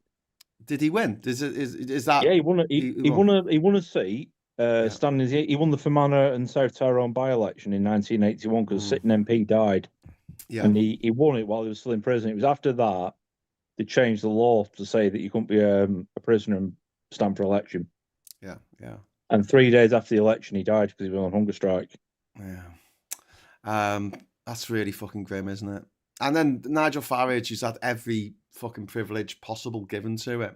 Speaker 1: Did he win? Is that?
Speaker 3: Yeah, he won. He won a seat. Standing, he won the Fermanagh and South Tyrone by-election in 1981 because sitting MP died.
Speaker 1: Yeah,
Speaker 3: and he won it while he was still in prison. It was after that they changed the law to say that you couldn't be a prisoner and stand for election.
Speaker 1: Yeah.
Speaker 3: And 3 days after the election, he died because he was on hunger strike.
Speaker 1: Yeah. That's really fucking grim, isn't it? And then Nigel Farage, who's had every fucking privilege possible given to him,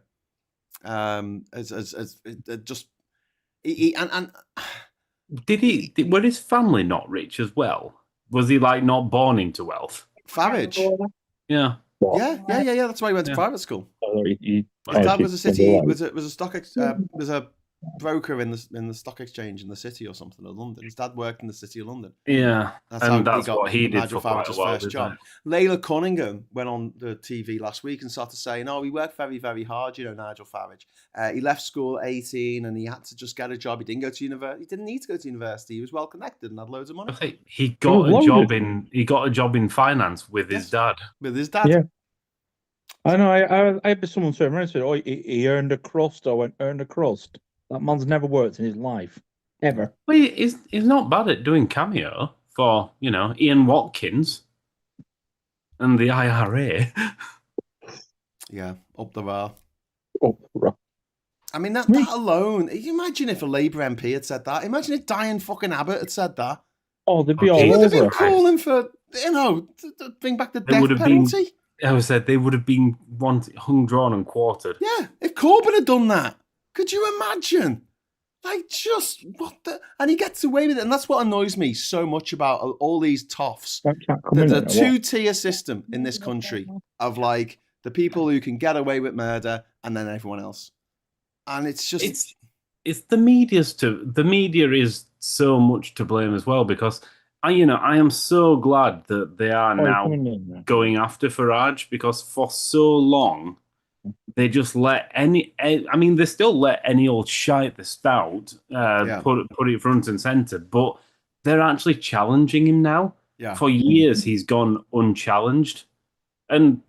Speaker 2: Were his family not rich as well? Was he not born into wealth?
Speaker 1: Farage?
Speaker 2: Yeah.
Speaker 1: Yeah. That's why he went to private school.
Speaker 3: His
Speaker 1: dad was a broker in the stock exchange in the city or something of London. His dad worked in the city of London.
Speaker 2: Yeah, that's what he did
Speaker 1: Nigel
Speaker 2: for quite
Speaker 1: Farage's
Speaker 2: a while.
Speaker 1: First job. Layla Cunningham went on the TV last week and started saying, "Oh, he worked very, very hard, Nigel Farage. He left school at 18 and he had to just get a job. He didn't go to university. He didn't need to go to university. He was well connected and had loads of money.
Speaker 2: I think he got a job in finance with his dad.
Speaker 1: With his dad.
Speaker 3: Yeah. I know. I had someone say around and said, "Oh, he earned a crust." I went, "Earned a crust." That man's never worked in his life, ever.
Speaker 2: Well, he's not bad at doing cameo for, Ian Watkins and the IRA.
Speaker 1: Yeah, up the bar.
Speaker 3: Right.
Speaker 1: I mean, that alone, imagine if a Labour MP had said that. Imagine if Diane fucking Abbott had said that.
Speaker 3: Oh, they'd be all over.
Speaker 1: They'd have been calling for, to bring back the death penalty.
Speaker 2: I said they would have been hung, drawn and quartered.
Speaker 1: Yeah, if Corbyn had done that. Could you imagine? What the... And he gets away with it. And that's what annoys me so much about all these toffs. The two-tier system in this country of the people who can get away with murder and then everyone else. And it's just...
Speaker 2: It's the media's the media is so much to blame as well because I am so glad that they are now going after Farage because for so long they just let they still let any old shite they spout put it front and center, but they're actually challenging him now.
Speaker 1: Yeah.
Speaker 2: For years he's gone unchallenged, and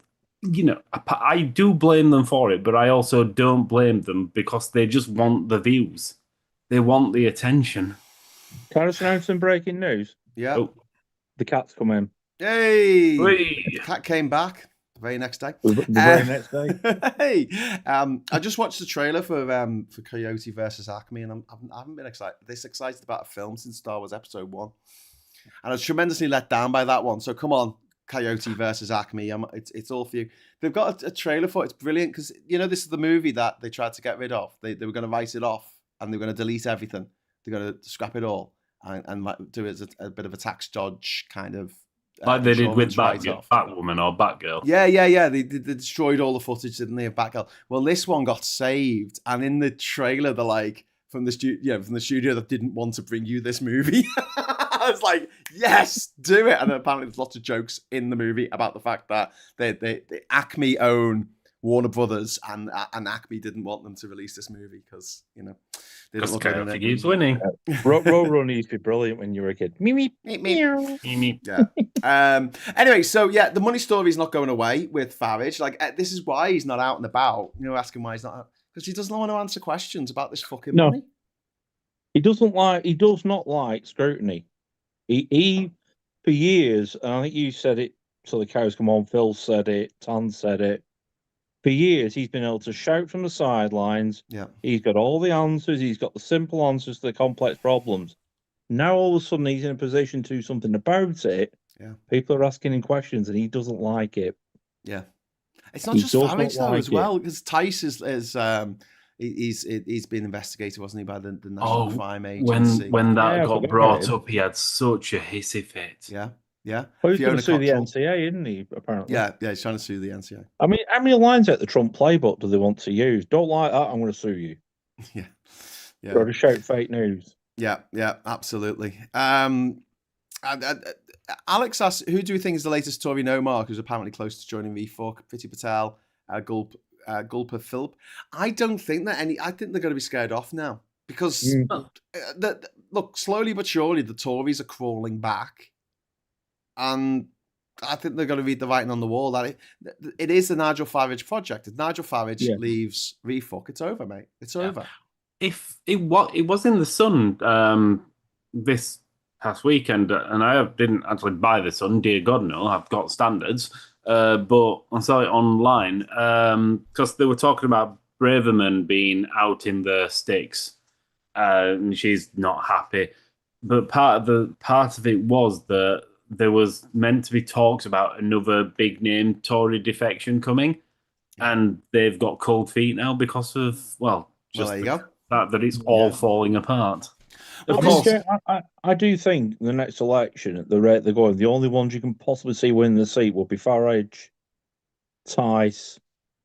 Speaker 2: I do blame them for it, but I also don't blame them because they just want the views, they want the attention.
Speaker 3: Can I just announce some breaking news?
Speaker 1: Yeah.
Speaker 3: The cat's come in.
Speaker 1: Hey! The cat came back. The very next day.
Speaker 3: The very next day.
Speaker 1: Hey, I just watched the trailer for Coyote versus Acme, and I haven't been this excited about a film since Star Wars Episode 1, and I was tremendously let down by that one. So come on, Coyote versus Acme, it's all for you. They've got a trailer for it. It's brilliant because this is the movie that they tried to get rid of. They were going to write it off and they were going to delete everything. They're going to scrap it all and do it as a bit of a tax dodge kind of.
Speaker 2: Like they did with Batwoman or Batgirl.
Speaker 1: Yeah. They destroyed all the footage, didn't they, of Batgirl? Well, this one got saved, and in the trailer, they're from the studio that didn't want to bring you this movie. I was like, yes, do it. And apparently, there's lots of jokes in the movie about the fact that they Acme own Warner Brothers and Acme didn't want them to release this movie because they didn't look at it.
Speaker 2: Keeps winning.
Speaker 3: Roadrunner used to be brilliant when you were a kid.
Speaker 1: Meep, meep. Yeah. Anyway, so yeah, the money story is not going away with Farage. Like, this is why he's not out and about. Asking why he's not out, because he doesn't want to answer questions about this fucking money.
Speaker 3: He does not like scrutiny. He for years, and I think you said it till the cows come on. Phil said it. Tan said it. For years, he's been able to shout from the sidelines.
Speaker 1: Yeah,
Speaker 3: he's got all the answers. He's got the simple answers to the complex problems. Now all of a sudden, he's in a position to do something about it.
Speaker 1: Yeah,
Speaker 3: people are asking him questions, and he doesn't like it.
Speaker 1: Yeah, it's not just Farage though, as well, because Tice is he's been investigated, wasn't he, by the National Crime Agency?
Speaker 2: When that got brought up, he had such a hissy fit.
Speaker 1: Yeah. Yeah.
Speaker 3: Well, he's going to sue the NCA, isn't he, apparently?
Speaker 1: Yeah, he's trying to sue the NCA.
Speaker 3: I mean, how many lines out the Trump playbook do they want to use? Don't like that, I'm going to sue you.
Speaker 1: Yeah.
Speaker 3: Got to shout fake news.
Speaker 1: Yeah, absolutely. Alex asks, who do you think is the latest Tory no-mark who's apparently close to joining Reform? Priti Patel, Gulper Philp. I don't think that I think they're going to be scared off now because, look, slowly but surely the Tories are crawling back. And I think they're going to read the writing on the wall that it is the Nigel Farage project. If Nigel Farage leaves Refuck, it's over, mate. It's over.
Speaker 2: If it was in the Sun this past weekend, and I didn't actually buy the Sun, dear God, no, I've got standards, but I saw it online because they were talking about Braverman being out in the sticks, and she's not happy. But part of it was that there was meant to be talks about another big name Tory defection coming, and they've got cold feet now because of
Speaker 1: there you go.
Speaker 2: Fact that it's all falling apart.
Speaker 3: Of course, I do think the next election, at the rate they're going, the only ones you can possibly see winning the seat will be Farage, Tice,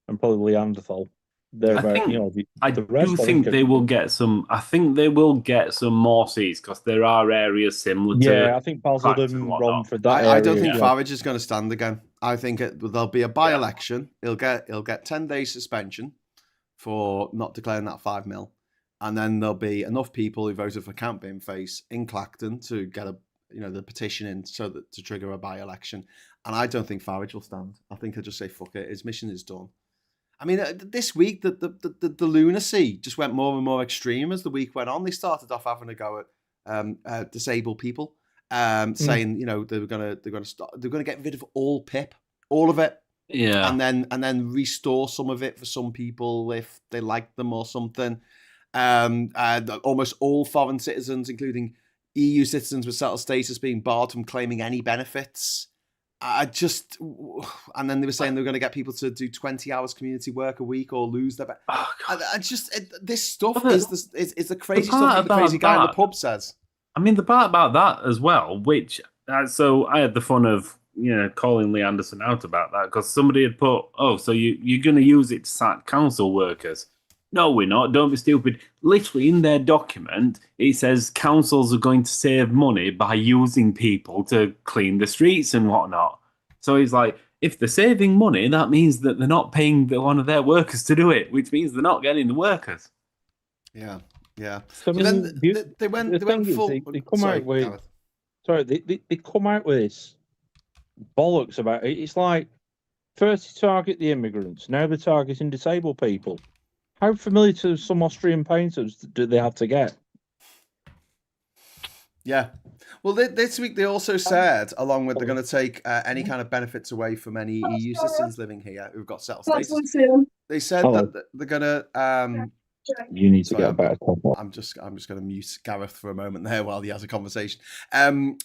Speaker 3: and probably Neanderthal. I do think they will get some. I think they will get some more seats because there are areas similar to. Yeah, I think Basildon run for that.
Speaker 1: I don't think Farage is going to stand again. I think there'll be a by-election. He'll get 10 days suspension for not declaring that 5 mil, and then there'll be enough people who voted for Campaign Face in Clacton to get the petition in so that to trigger a by-election. And I don't think Farage will stand. I think he'll just say fuck it. His mission is done. I mean, this week, the lunacy just went more and more extreme as the week went on. They started off having a go at disabled people, saying they were going to get rid of all PIP, all of it, and then restore some of it for some people if they like them or something. Almost all foreign citizens, including EU citizens with settled status, being barred from claiming any benefits. And then they were saying they were going to get people to do 20 hours community work a week or lose their. This stuff is the crazy stuff that the crazy guy in the pub says.
Speaker 2: I mean, the part about that as well, which so I had the fun of calling Lee Anderson out about that because somebody had put, so you're going to use it to sack council workers. No, we're not. Don't be stupid. Literally in their document, it says councils are going to save money by using people to clean the streets and whatnot. So he's like, if they're saving money, that means that they're not paying one of their workers to do it, which means they're not getting the workers.
Speaker 1: Yeah.
Speaker 3: So
Speaker 1: then they went full.
Speaker 3: They come out with. Sorry, they come out with this bollocks about it. It's like first to target the immigrants, now they're targeting disabled people. How familiar to some Austrian painters do they have to get?
Speaker 1: Yeah. Well, this week they also said, along with they're going to take any kind of benefits away from any EU citizens living here who've got settled status. They said that they're going to.
Speaker 3: You need to get a better top.
Speaker 1: I'm just going to mute Gareth for a moment there while he has a conversation. Sorry,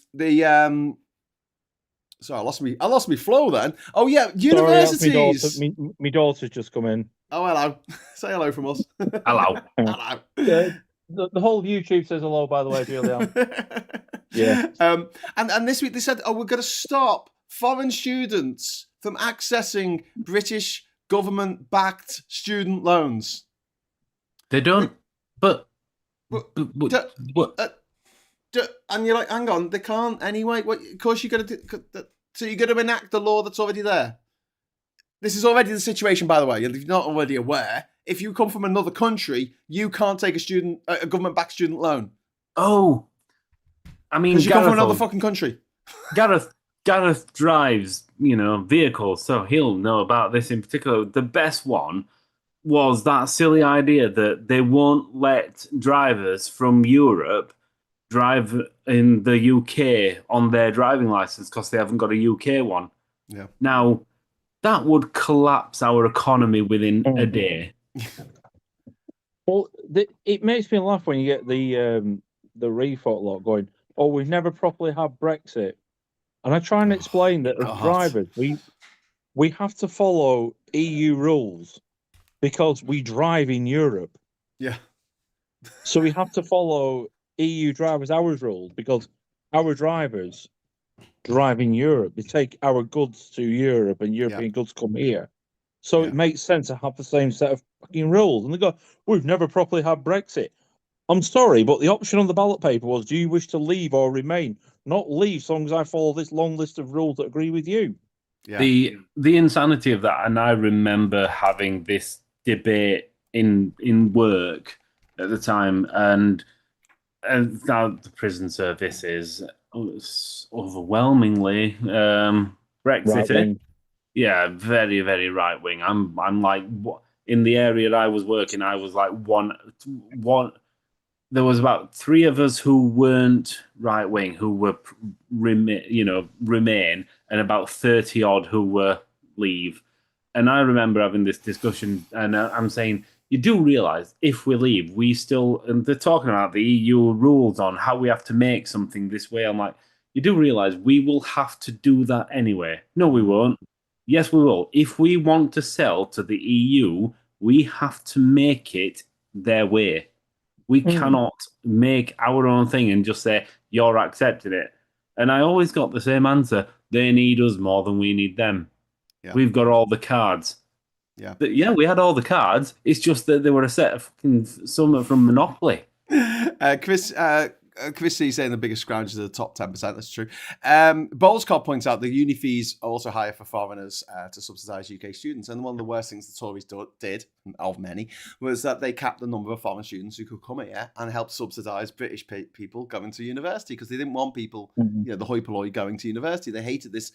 Speaker 1: I lost my flow then. Oh yeah, universities.
Speaker 3: My daughter's just come in.
Speaker 1: Oh, hello. Say hello from us.
Speaker 2: Hello.
Speaker 1: Hello.
Speaker 3: Yeah, the whole YouTube says hello, by the way, Julian. Yeah.
Speaker 1: And this week they said, we're going to stop foreign students from accessing British government-backed student loans.
Speaker 2: They don't. But
Speaker 1: and you're like, hang on, they can't anyway. Of course, you're going to. So you're going to enact the law that's already there. This is already the situation, by the way. If you're not already aware, if you come from another country, you can't take a government-backed student loan.
Speaker 2: Oh, I mean,
Speaker 1: because you come from another fucking country.
Speaker 2: Gareth drives, vehicles, so he'll know about this in particular. The best one was that silly idea that they won't let drivers from Europe drive in the UK on their driving license because they haven't got a UK one.
Speaker 1: Yeah.
Speaker 2: Now, that would collapse our economy within a day.
Speaker 3: Well, it makes me laugh when you get the refot lot going, oh, we've never properly had Brexit. And I try and explain that as drivers, we have to follow EU rules because we drive in Europe.
Speaker 1: Yeah.
Speaker 3: So we have to follow EU drivers' hours rules because our drivers drive in Europe. They take our goods to Europe and European goods come here. So it makes sense to have the same set of fucking rules. And they go, we've never properly had Brexit. I'm sorry, but the option on the ballot paper was, do you wish to leave or remain? Not leave, so long as I follow this long list of rules that agree with you.
Speaker 1: Yeah.
Speaker 2: The insanity of that, and I remember having this debate in work at the time, and now the prison service is overwhelmingly Brexit.
Speaker 3: Right-wing.
Speaker 2: Yeah, very, very right wing. I'm like, in the area that I was working, I was like one. There was about 3 of us who weren't right wing, who were remain, and about 30 odd who were leave. And I remember having this discussion, and I'm saying, you do realise if we leave, we still, and they're talking about the EU rules on how we have to make something this way. I'm like, you do realise we will have to do that anyway. No, we won't. Yes, we will. If we want to sell to the EU, we have to make it their way. We cannot make our own thing and just say, you're accepting it. And I always got the same answer. They need us more than we need them. Yeah. We've got all the cards.
Speaker 1: Yeah.
Speaker 2: But yeah, we had all the cards. It's just that they were a set of some from Monopoly.
Speaker 1: Chris C saying the biggest scroungers are the top 10%. That's true. Bowlescott points out the uni fees are also higher for foreigners to subsidise UK students. And one of the worst things the Tories did, of many, was that they capped the number of foreign students who could come here and help subsidise British people going to university because they didn't want people, the hoi polloi going to university. They hated this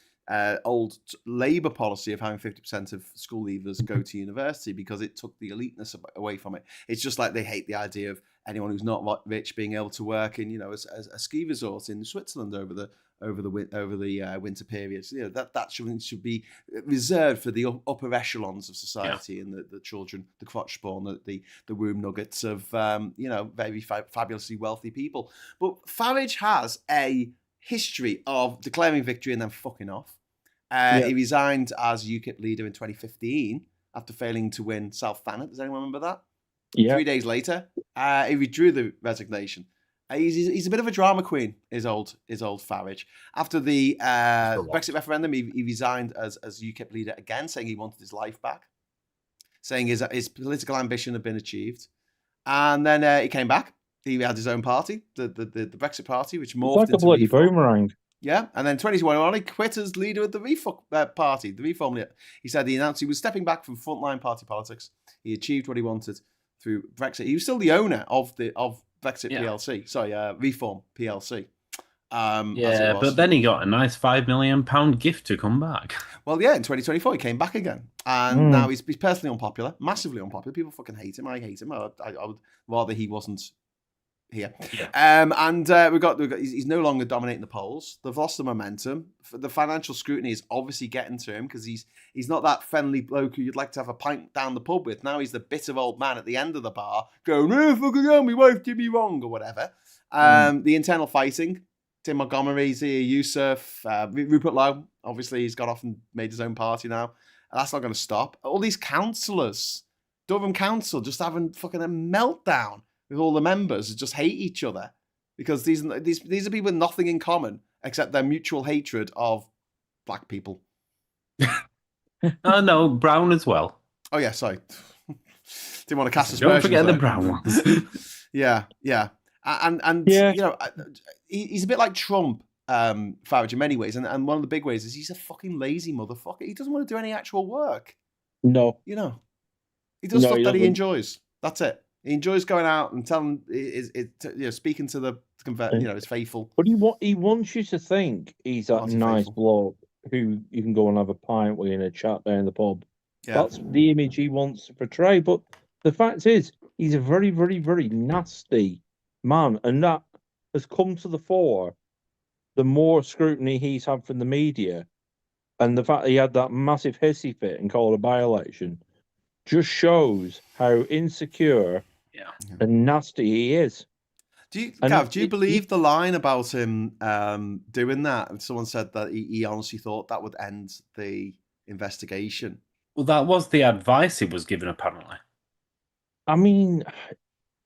Speaker 1: old Labour policy of having 50% of school leavers go to university because it took the eliteness away from it. It's just like they hate the idea of anyone who's not rich being able to work in, a ski resort in Switzerland over the winter periods. That should be reserved for the upper echelons of society and the children, the crotch spawn, the womb nuggets of very fabulously wealthy people. But Farage has a history of declaring victory and then fucking off. He resigned as UKIP leader in 2015 after failing to win South Thanet. Does anyone remember that? Yeah. 3 days later, he withdrew the resignation. He's a bit of a drama queen, is old Farage. After the Brexit referendum, he resigned as UKIP leader again, saying he wanted his life back, saying his political ambition had been achieved. And then he came back. He had his own party, the Brexit Party, which morphed into
Speaker 3: a bloody boomerang.
Speaker 1: Yeah, and then 2021, he quit as leader of the Reform Party, the Reform leader. He said he announced he was stepping back from frontline party politics. He achieved what he wanted through Brexit. He was still the owner of Brexit PLC. Sorry, Reform PLC.
Speaker 2: But then he got a nice £5 million gift to come back.
Speaker 1: Well, yeah, in 2024 he came back again, and now he's personally unpopular, massively unpopular. People fucking hate him. I hate him. I would rather he wasn't here. Yeah. We've got he's no longer dominating the polls. They've lost the momentum. The financial scrutiny is obviously getting to him because he's not that friendly bloke who you'd like to have a pint down the pub with. Now he's the bitter old man at the end of the bar going, "Oh, fucking hell, my wife did me wrong," or whatever. The internal fighting. Tim Montgomery's here, Yusuf, Rupert Lowe. Obviously, he's got off and made his own party now. And that's not going to stop. All these councillors, Durham Council, just having fucking a meltdown with all the members who just hate each other because these are people with nothing in common except their mutual hatred of black people.
Speaker 2: Oh no, brown as well.
Speaker 1: Oh yeah, sorry. Didn't want to cast aspersions.
Speaker 2: Don't forget the brown ones.
Speaker 1: Yeah. And he's a bit like Trump. Farage in many ways, and one of the big ways is he's a fucking lazy motherfucker. He doesn't want to do any actual work.
Speaker 3: No.
Speaker 1: You know, he does stuff
Speaker 3: he
Speaker 1: that he
Speaker 3: doesn't.
Speaker 1: enjoys. That's it. He enjoys going out and telling, speaking to the his faithful.
Speaker 3: But he wants you to think he's that nice bloke who you can go and have a pint with in a chat down the pub.
Speaker 1: Yeah.
Speaker 3: That's the image he wants to portray. But the fact is, he's a very, very, very nasty man, and that has come to the fore. The more scrutiny he's had from the media, and the fact that he had that massive hissy fit and called a by-election, just shows how insecure and nasty he is.
Speaker 1: Gav, do you believe the line about him doing that? Someone said that he honestly thought that would end the investigation.
Speaker 2: Well, that was the advice he was given, apparently.
Speaker 3: I mean,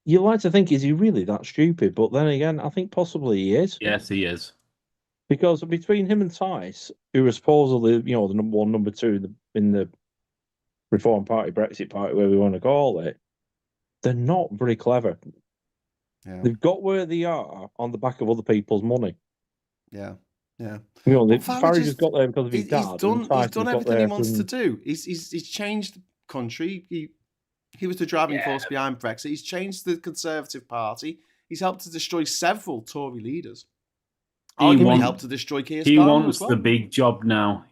Speaker 3: you like to think, is he really that stupid? But then again, I think possibly he is.
Speaker 2: Yes, he is.
Speaker 3: Because between him and Tice, who was supposedly, the number one, number two in the Reform Party, Brexit Party, whatever we want to call it, they're not very clever.
Speaker 1: Yeah.
Speaker 3: They've got where they are on the back of other people's money.
Speaker 1: Yeah. Yeah.
Speaker 3: Farage has got there because of his dad.
Speaker 1: He's done everything he wants to do. He's changed the country. He was the driving force behind Brexit. He's changed the Conservative Party. He's helped to destroy several Tory leaders. Arguably helped to destroy Keir Starmer.
Speaker 2: He wants
Speaker 1: as well.
Speaker 2: the big job now.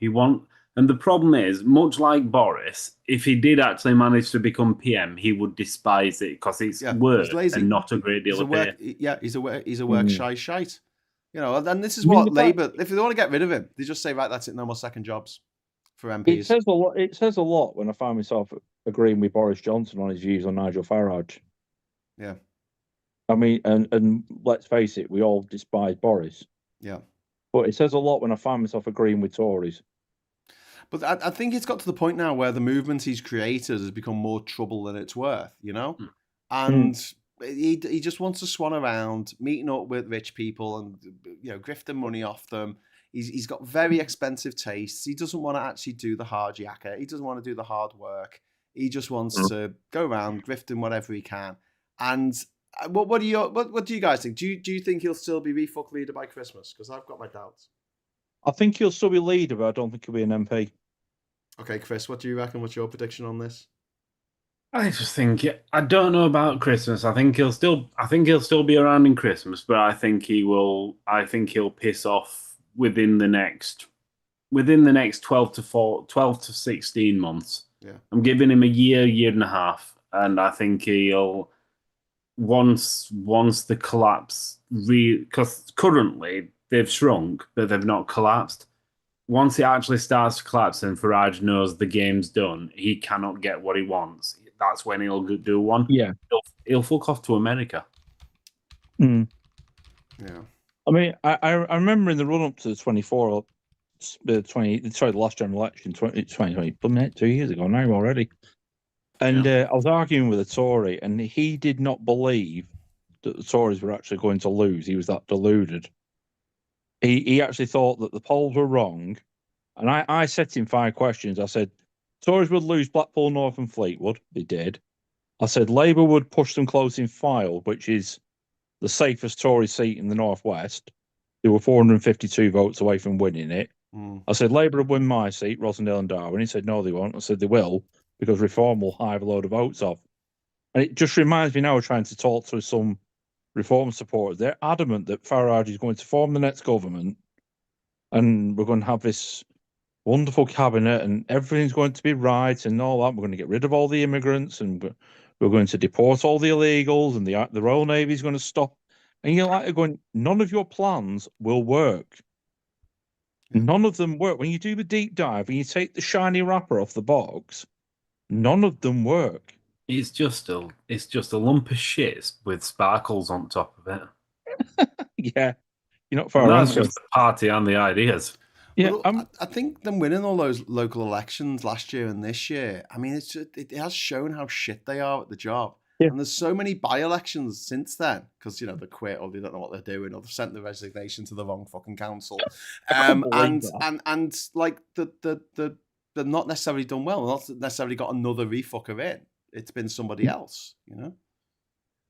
Speaker 2: And the problem is, much like Boris, if he did actually manage to become PM, he would despise it because it's work and not a great deal of pay.
Speaker 1: Yeah, he's a work shy shite. And this is what Labour, if they want to get rid of him, they just say, right, that's it, no more second jobs for MPs.
Speaker 3: It says a lot when I find myself agreeing with Boris Johnson on his views on Nigel Farage.
Speaker 1: Yeah.
Speaker 3: I mean, and let's face it, we all despise Boris.
Speaker 1: Yeah.
Speaker 3: But it says a lot when I find myself agreeing with Tories.
Speaker 1: But I think it's got to the point now where the movement he's created has become more trouble than it's worth, And he just wants to swan around, meeting up with rich people and, grifting money off them. He's got very expensive tastes. He doesn't want to actually do the hard yakka. He doesn't want to do the hard work. He just wants to go around grifting whatever he can. And what do you guys think? Do you think he'll still be refuck leader by Christmas? Because I've got my doubts.
Speaker 3: I think he'll still be leader, but I don't think he'll be an MP.
Speaker 1: Okay, Chris, what do you reckon? What's your prediction on this?
Speaker 2: I just think I don't know about Christmas. I think he'll still be around in Christmas, but I think he'll piss off within the next 12 to 16 months.
Speaker 1: Yeah.
Speaker 2: I'm giving him a year and a half, and I think he'll once the collapse because currently they've shrunk, but they've not collapsed. Once it actually starts to collapse and Farage knows the game's done, he cannot get what he wants. That's when he'll do one.
Speaker 3: Yeah.
Speaker 2: He'll fuck off to America.
Speaker 3: Mm.
Speaker 1: Yeah.
Speaker 3: I mean, I remember in the run-up to the last general election, 2020, 2 years ago now already. And I was arguing with a Tory, and he did not believe that the Tories were actually going to lose. He was that deluded. He actually thought that the polls were wrong. And I set him 5 questions. I said, Tories would lose Blackpool North and Fleetwood. They did. I said, Labour would push them close in Fylde, which is the safest Tory seat in the Northwest. They were 452 votes away from winning it. I said, Labour would win my seat, Rosendale and Darwin. He said, no, they won't. I said, they will, because Reform will hive a load of votes off. And it just reminds me now of trying to talk to some Reform supporters. They're adamant that Farage is going to form the next government and we're going to have this wonderful cabinet and everything's going to be right and all that. We're going to get rid of all the immigrants and we're going to deport all the illegals and the Royal Navy is going to stop. And you're like going, none of your plans will work. None of them work. When you do the deep dive and you take the shiny wrapper off the box, none of them work.
Speaker 2: It's just a lump of shit with sparkles on top of it.
Speaker 3: Yeah, you're not far
Speaker 2: wrong.
Speaker 3: wrong.
Speaker 2: That's just the party and the ideas.
Speaker 3: Yeah,
Speaker 1: I think them winning all those local elections last year and this year, I mean, it has shown how shit they are at the job. Yeah. And there's so many by-elections since then because they quit or they don't know what they're doing or they've sent the resignation to the wrong fucking council, and like they're not necessarily done well. Not necessarily got another refucker in. It's been somebody else,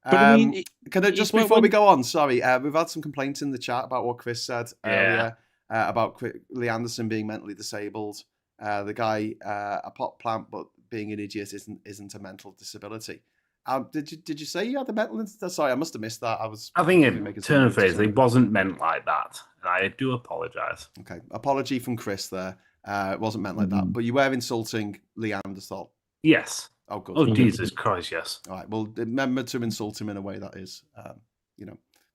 Speaker 3: But I mean,
Speaker 1: can I just before we go on? Sorry, we've had some complaints in the chat about what Chris said earlier about Lee Anderson being mentally disabled. The guy, a pot plant, but being an idiot isn't a mental disability. Did you say you had a mental? Sorry, I must have missed that.
Speaker 2: I think it turn of phrase. It wasn't meant like that. I do apologise.
Speaker 1: Okay, apology from Chris there. It wasn't meant like that, but you were insulting Lee Anderson.
Speaker 2: Yes.
Speaker 1: Oh, good.
Speaker 2: Oh, Jesus Christ, yes.
Speaker 1: All right. Well, remember to insult him in a way that is,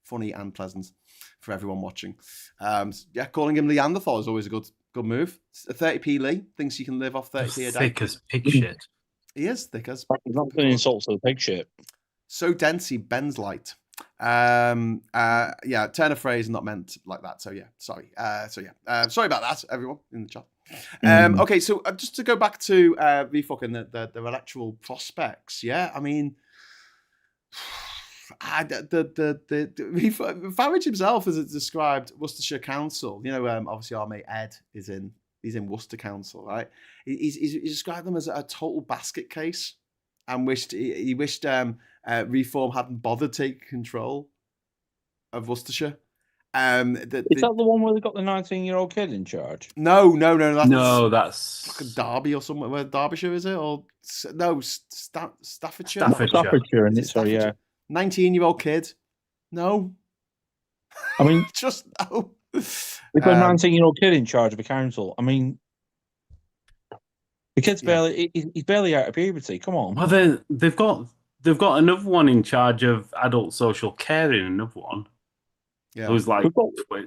Speaker 1: funny and pleasant for everyone watching. Calling him Leanderthal is always a good move. 30p Lee thinks you can live off 30p a day.
Speaker 2: Thick as pig shit.
Speaker 1: He is thick as.
Speaker 3: Not an insult to the pig shit.
Speaker 1: So dense he bends light. Turn of phrase not meant like that. So yeah, sorry. Sorry about that, everyone in the chat. Okay, so just to go back to VFUC and the electoral prospects. Yeah, I mean, Farage himself has described Worcestershire Council. Obviously our mate Ed he's in Worcester Council, right? He's described them as a total basket case, and he wished Reform hadn't bothered taking control of Worcestershire. Is that
Speaker 3: the one where they got the 19-year-old kid in charge?
Speaker 1: No.
Speaker 2: That's
Speaker 1: like a Derby or somewhere. Where Derbyshire is it? Or no, Staffordshire.
Speaker 3: Staffordshire, and it's yeah.
Speaker 1: 19-year-old kid. No.
Speaker 3: I mean,
Speaker 1: just no.
Speaker 3: We've got a 19-year-old kid in charge of a council. I mean, the kid's he's barely out of puberty. Come on.
Speaker 2: Well, they've got another one in charge of adult social care in another one.
Speaker 1: Yeah.
Speaker 2: Who's like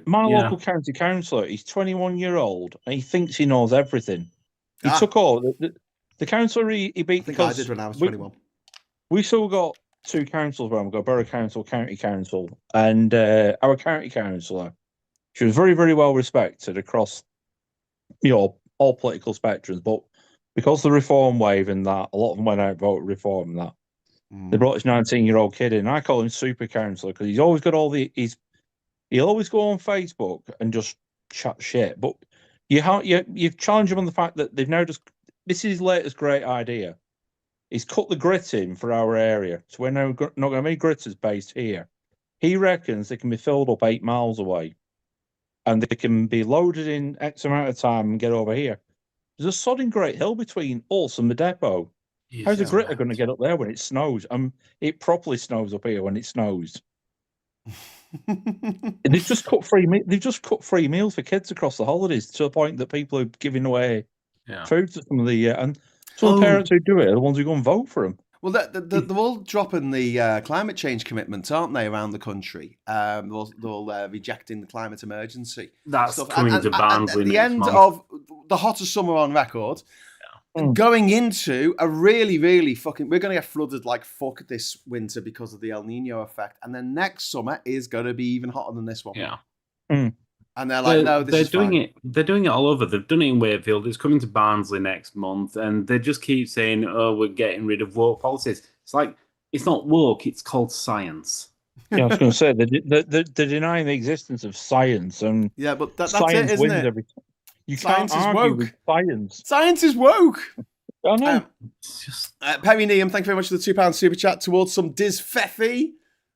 Speaker 3: my local county councillor. He's 21-year-old and he thinks he knows everything. He took over the councillor he beat.
Speaker 1: I did when I was 21.
Speaker 3: We still got two councils around. We've got Borough Council, County Council, and our county councillor. She was very, very well respected across, all political spectrums. But because of the reform wave and that, a lot of them went out and voted reform and that. They brought this 19-year-old kid in. I call him Super Councillor because he's always got he'll always go on Facebook and just chat shit. But you've challenged him on the fact that they've now this is his latest great idea. He's cut the grit in for our area. So we're now not going to have any gritters based here. He reckons they can be filled up 8 miles away. And they can be loaded in X amount of time and get over here. There's a sodding great hill between us and the depot. How's a gritter going to get up there when it snows? It properly snows up here when it snows. They've just cut free meals for kids across the holidays to the point that people are giving away food to some of the and some of the parents who do it are the ones who go and vote for them.
Speaker 1: Well, they're all dropping the climate change commitments, aren't they, around the country? They're all rejecting the climate emergency.
Speaker 2: That's coming to Barnsley.
Speaker 1: At the end of the hottest summer on record, going into a really, really fucking... We're going to get flooded like fuck this winter because of the El Nino effect. And then next summer is going to be even hotter than this one.
Speaker 2: Yeah.
Speaker 1: And they're like, no, this is fine.
Speaker 2: They're doing it all over. They've done it in Wakefield. It's coming to Barnsley next month. And they just keep saying, oh, we're getting rid of woke policies. It's like, it's not woke, it's called science.
Speaker 3: Yeah, I was going to say, they're denying the existence of science. And
Speaker 1: yeah, but that's
Speaker 3: science
Speaker 1: it, isn't
Speaker 3: wins
Speaker 1: it?
Speaker 3: every time. You
Speaker 1: science
Speaker 3: can't
Speaker 1: is
Speaker 3: argue
Speaker 1: woke.
Speaker 3: with science.
Speaker 1: Science is woke.
Speaker 3: I know.
Speaker 1: Perry Neam, thank you very much for the £2 super chat towards some Diz Feffy.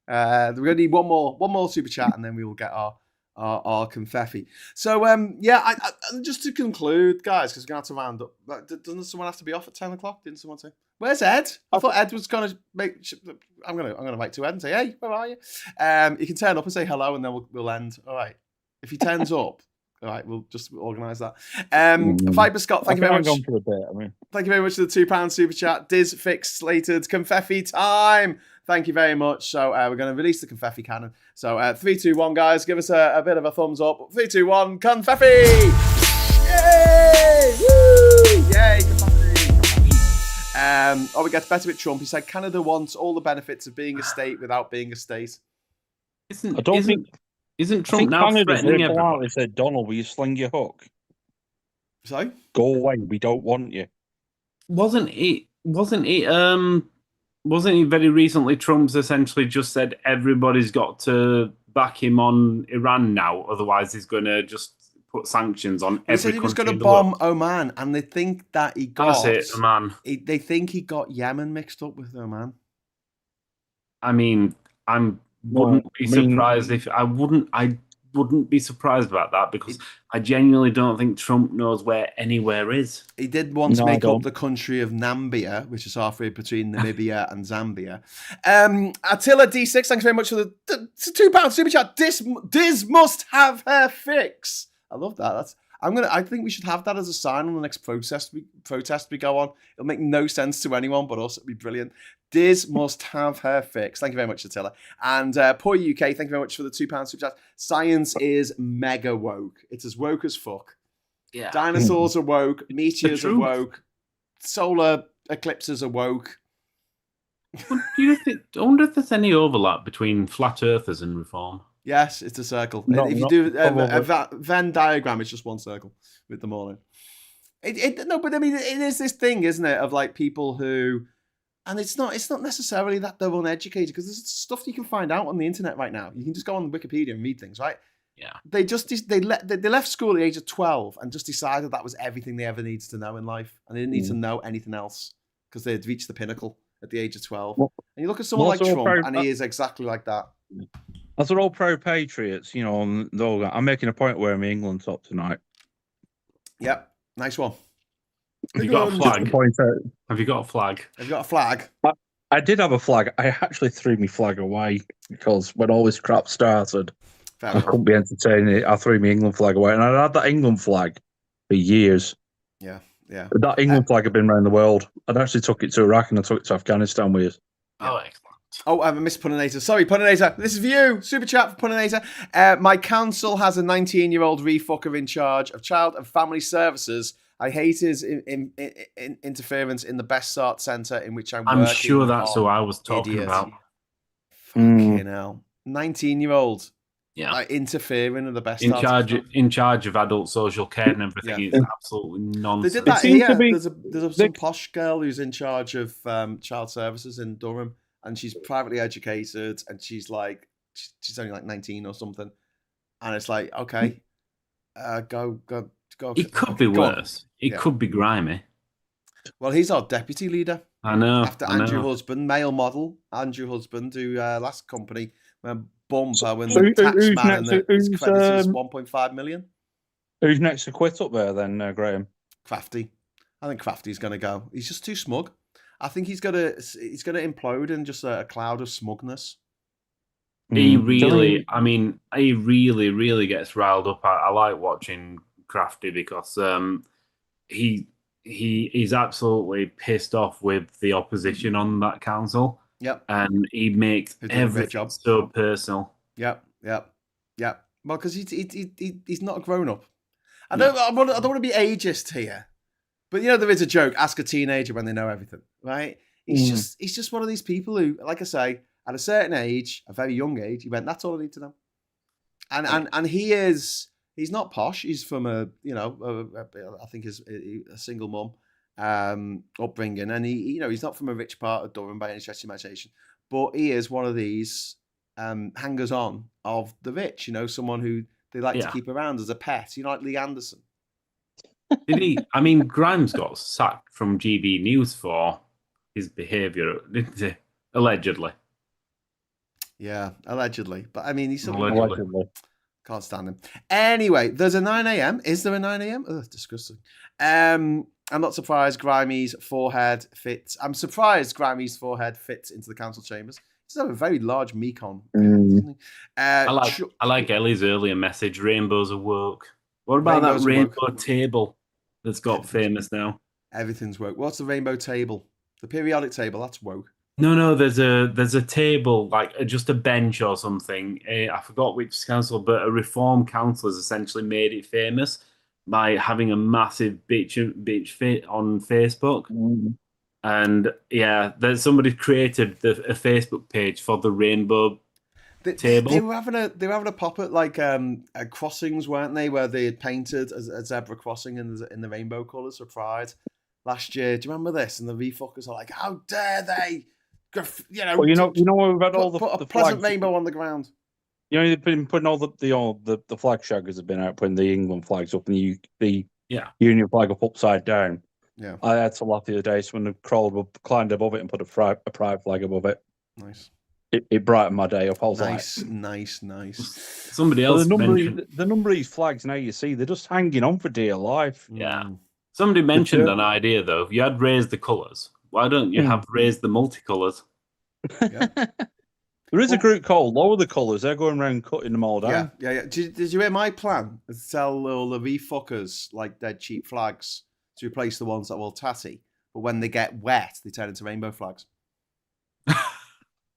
Speaker 1: We're going to need one more super chat, and then we will get our confetti. So I just to conclude, guys, because we're going to have to round up. Doesn't someone have to be off at 10 o'clock? Didn't someone say? Where's Ed? I thought Ed was going to make. I'm going to make to Ed and say, hey, where are you? You can turn up and say hello, and then we'll end. All right. If he turns up. All right, we'll just organise that. Viper Scott, thank you very much.
Speaker 3: For a bit,
Speaker 1: Thank you very much for the £2 super chat. Diz fixed slated confetti time. Thank you very much. So we're going to release the confetti cannon. So 3, 2, 1, guys, give us a bit of a thumbs up. 3, 2, 1, confetti! Yay! Woo! Yay! Confetti! We get better with Trump. He said Canada wants all the benefits of being a state without being a state.
Speaker 2: Isn't Trump now threatening everybody?
Speaker 3: He said, Donald, will you sling your hook?
Speaker 1: Sorry?
Speaker 3: Go away, we don't want you.
Speaker 2: Wasn't it very recently Trump's essentially just said everybody's got to back him on Iran now, otherwise he's going to just put sanctions on every country. He said he was going to
Speaker 1: bomb Oman, and they think that he got...
Speaker 2: That's it, Oman.
Speaker 1: They think he got Yemen mixed up with Oman.
Speaker 2: I mean, wouldn't be surprised if I wouldn't be surprised about that because I genuinely don't think Trump knows where anywhere is.
Speaker 1: He did once make up the country of Nambia, which is halfway between Namibia and Zambia. Attila D6, thanks very much for the £2 super chat. Diz must have her fix. I love that. I think we should have that as a sign on the next protest we go on. It'll make no sense to anyone but us. It'll be brilliant. Diz must have her fix. Thank you very much, Attila. And Poor UK, thank you very much for the £2 super chat. Science is mega woke. It's as woke as fuck.
Speaker 2: Yeah.
Speaker 1: Dinosaurs are woke. Meteors are woke. Solar eclipses are woke.
Speaker 2: I wonder if there's any overlap between flat earthers and reform.
Speaker 1: Yes, it's a circle. If you do a Venn diagram, it's just one circle with them all in. No, but I mean, it is this thing, isn't it, of like people who, and it's not necessarily that they're uneducated because there's stuff you can find out on the internet right now. You can just go on Wikipedia and read things, right?
Speaker 2: Yeah.
Speaker 1: They left school at the age of 12 and just decided that was everything they ever needed to know in life, and they didn't need to know anything else because they had reached the pinnacle at the age of 12. And you look at someone like Trump, and he is exactly like that.
Speaker 3: As they're all pro-patriots, you know, I'm making a point wearing my England top tonight.
Speaker 1: Yep, nice one.
Speaker 2: Have you got a flag? Have you got a flag?
Speaker 1: Have you got a flag?
Speaker 3: I did have a flag. I actually threw my flag away because when all this crap started, I couldn't be entertaining it. I threw my England flag away, and I had that England flag for years.
Speaker 1: Yeah.
Speaker 3: But that England flag had been around the world. I'd actually took it to Iraq and I took it to Afghanistan with us.
Speaker 2: Oh, excellent.
Speaker 1: Oh, I missed Puninator. Sorry, Puninator. This is for you. Super chat for Puninator. My council has a 19-year-old refucker in charge of child and family services. I hate his interference in the best start centre in which I'm working.
Speaker 2: I'm sure that's who I was talking about.
Speaker 1: Fucking hell. 19-year-old.
Speaker 2: Yeah.
Speaker 1: Like interfering in the best
Speaker 2: in charge of adult social care and everything. It's absolutely nonsense.
Speaker 1: They did that here. There's some posh girl who's in charge of child services in Durham, and she's privately educated, and she's only like 19 or something. And it's like, okay, go.
Speaker 2: It could be worse. It could be grimy.
Speaker 1: Well, he's our deputy leader.
Speaker 2: I know.
Speaker 1: After Andrew Husband, male model, Andrew Husband, who last company went bumper when the tax man and the creditors 1.5 million.
Speaker 3: Who's next to quit up there then, Graham?
Speaker 1: Crafty. I think Crafty's going to go. He's just too smug. I think he's going to implode in just a cloud of smugness.
Speaker 2: He really really gets riled up. I like watching Crafty because he's absolutely pissed off with the opposition on that council.
Speaker 1: Yep.
Speaker 2: And he makes everything so personal.
Speaker 1: Yep. Well, because he's not a grown up. I don't want to be ageist here, but you know there is a joke: ask a teenager when they know everything, right? He's just one of these people who, like I say, at a certain age, a very young age, he went, "That's all I need to know." And he's not posh. He's from I think is a single mum upbringing, and he's not from a rich part of Durham by any stretch of imagination, but he is one of these hangers on of the rich. Someone who they like to keep around as a pet. Like Lee Anderson.
Speaker 2: Did he? I mean, Grimes got sacked from GB News for his behaviour, didn't he? Allegedly.
Speaker 1: Yeah, allegedly. But I mean, he's
Speaker 3: allegedly.
Speaker 1: Can't stand him. Anyway, there's a 9 a.m. Is there a 9 a.m.? Ugh, disgusting. I'm not surprised Grimey's forehead fits. I'm surprised Grimey's forehead fits into the council chambers. He's got a very large Mekon.
Speaker 2: I like Ellie's earlier message. Rainbows are woke. What about that rainbow table that's got famous now?
Speaker 1: Everything's woke. What's the rainbow table? The periodic table. That's woke.
Speaker 2: No. There's a table, like just a bench or something. I forgot which council, but a reform council has essentially made it famous by having a massive bitch fit on Facebook. And there's somebody created a Facebook page for the rainbow table.
Speaker 1: They were having a pop at like crossings, weren't they? Where they had painted a zebra crossing in the rainbow colours for Pride last year. Do you remember this? And the refuckers are like, "How dare they?"
Speaker 3: Well, we've had all
Speaker 1: the pleasant rainbow on the ground.
Speaker 3: They've been putting all the flag shaggers have been out putting the England flags up and the Union flag up upside down.
Speaker 1: Yeah,
Speaker 3: I had to laugh the other day. Someone climbed above it and put a pride flag above it.
Speaker 1: Nice.
Speaker 3: it brightened my day up. I was
Speaker 1: Nice.
Speaker 2: Somebody
Speaker 3: like,
Speaker 2: else mentioned.
Speaker 3: the number of these flags now you see, they're just hanging on for dear life.
Speaker 2: Yeah. Somebody mentioned an idea though. If you had raised the colours, why don't you have raised the multicolours?
Speaker 1: Yeah.
Speaker 3: There is a group called Lower the Colours. They're going around cutting them all down.
Speaker 1: Yeah. Did you hear my plan? To sell all the refuckers like dead cheap flags to replace the ones that are all tatty. But when they get wet, they turn into rainbow flags.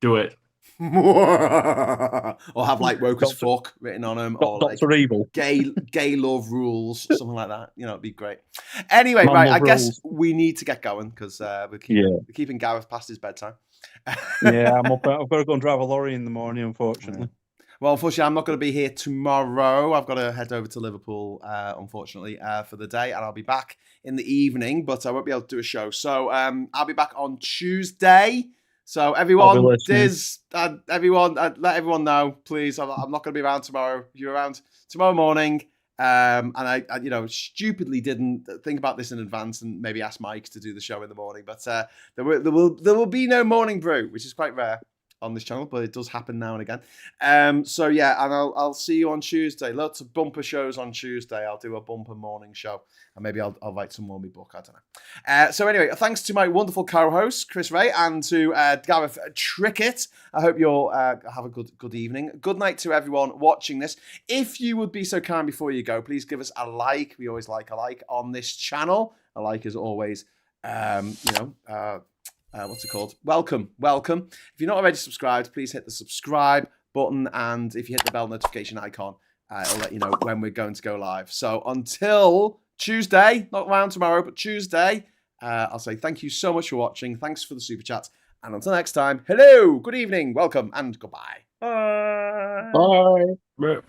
Speaker 2: Do it.
Speaker 1: Or have like woke as fuck written on them. Or like
Speaker 3: Dr. Evil.
Speaker 1: Gay love rules, something like that. You know, it'd be great. Anyway, right, I guess we need to get going because we're keeping Gareth past his bedtime.
Speaker 3: Yeah, I've got to go and drive a lorry in the morning, unfortunately.
Speaker 1: Yeah. Well, unfortunately, I'm not going to be here tomorrow. I've got to head over to Liverpool, unfortunately, for the day, and I'll be back in the evening, but I won't be able to do a show. So I'll be back on Tuesday. So everyone, let everyone know, please. I'm not going to be around tomorrow. If you're around tomorrow morning, and I stupidly didn't think about this in advance and maybe ask Mike to do the show in the morning. But there will be no morning brew, which is quite rare on this channel, but it does happen now and again. So yeah, and I'll see you on Tuesday. Lots of bumper shows on Tuesday. I'll do a bumper morning show, and maybe I'll write some more in my book. I don't know. So anyway, thanks to my wonderful co-host Chris Ray and to Gareth Trickett. I hope you'll have a good evening. Good night to everyone watching this. If you would be so kind before you go, please give us a like. We always like a like on this channel. A like is always, what's it called? Welcome. If you're not already subscribed, please hit the subscribe button, and if you hit the bell notification icon, it'll let you know when we're going to go live. So until Tuesday, not around tomorrow, but Tuesday, I'll say thank you so much for watching. Thanks for the super chat, and until next time, hello, good evening, welcome, and goodbye.
Speaker 3: Bye.
Speaker 2: Bye.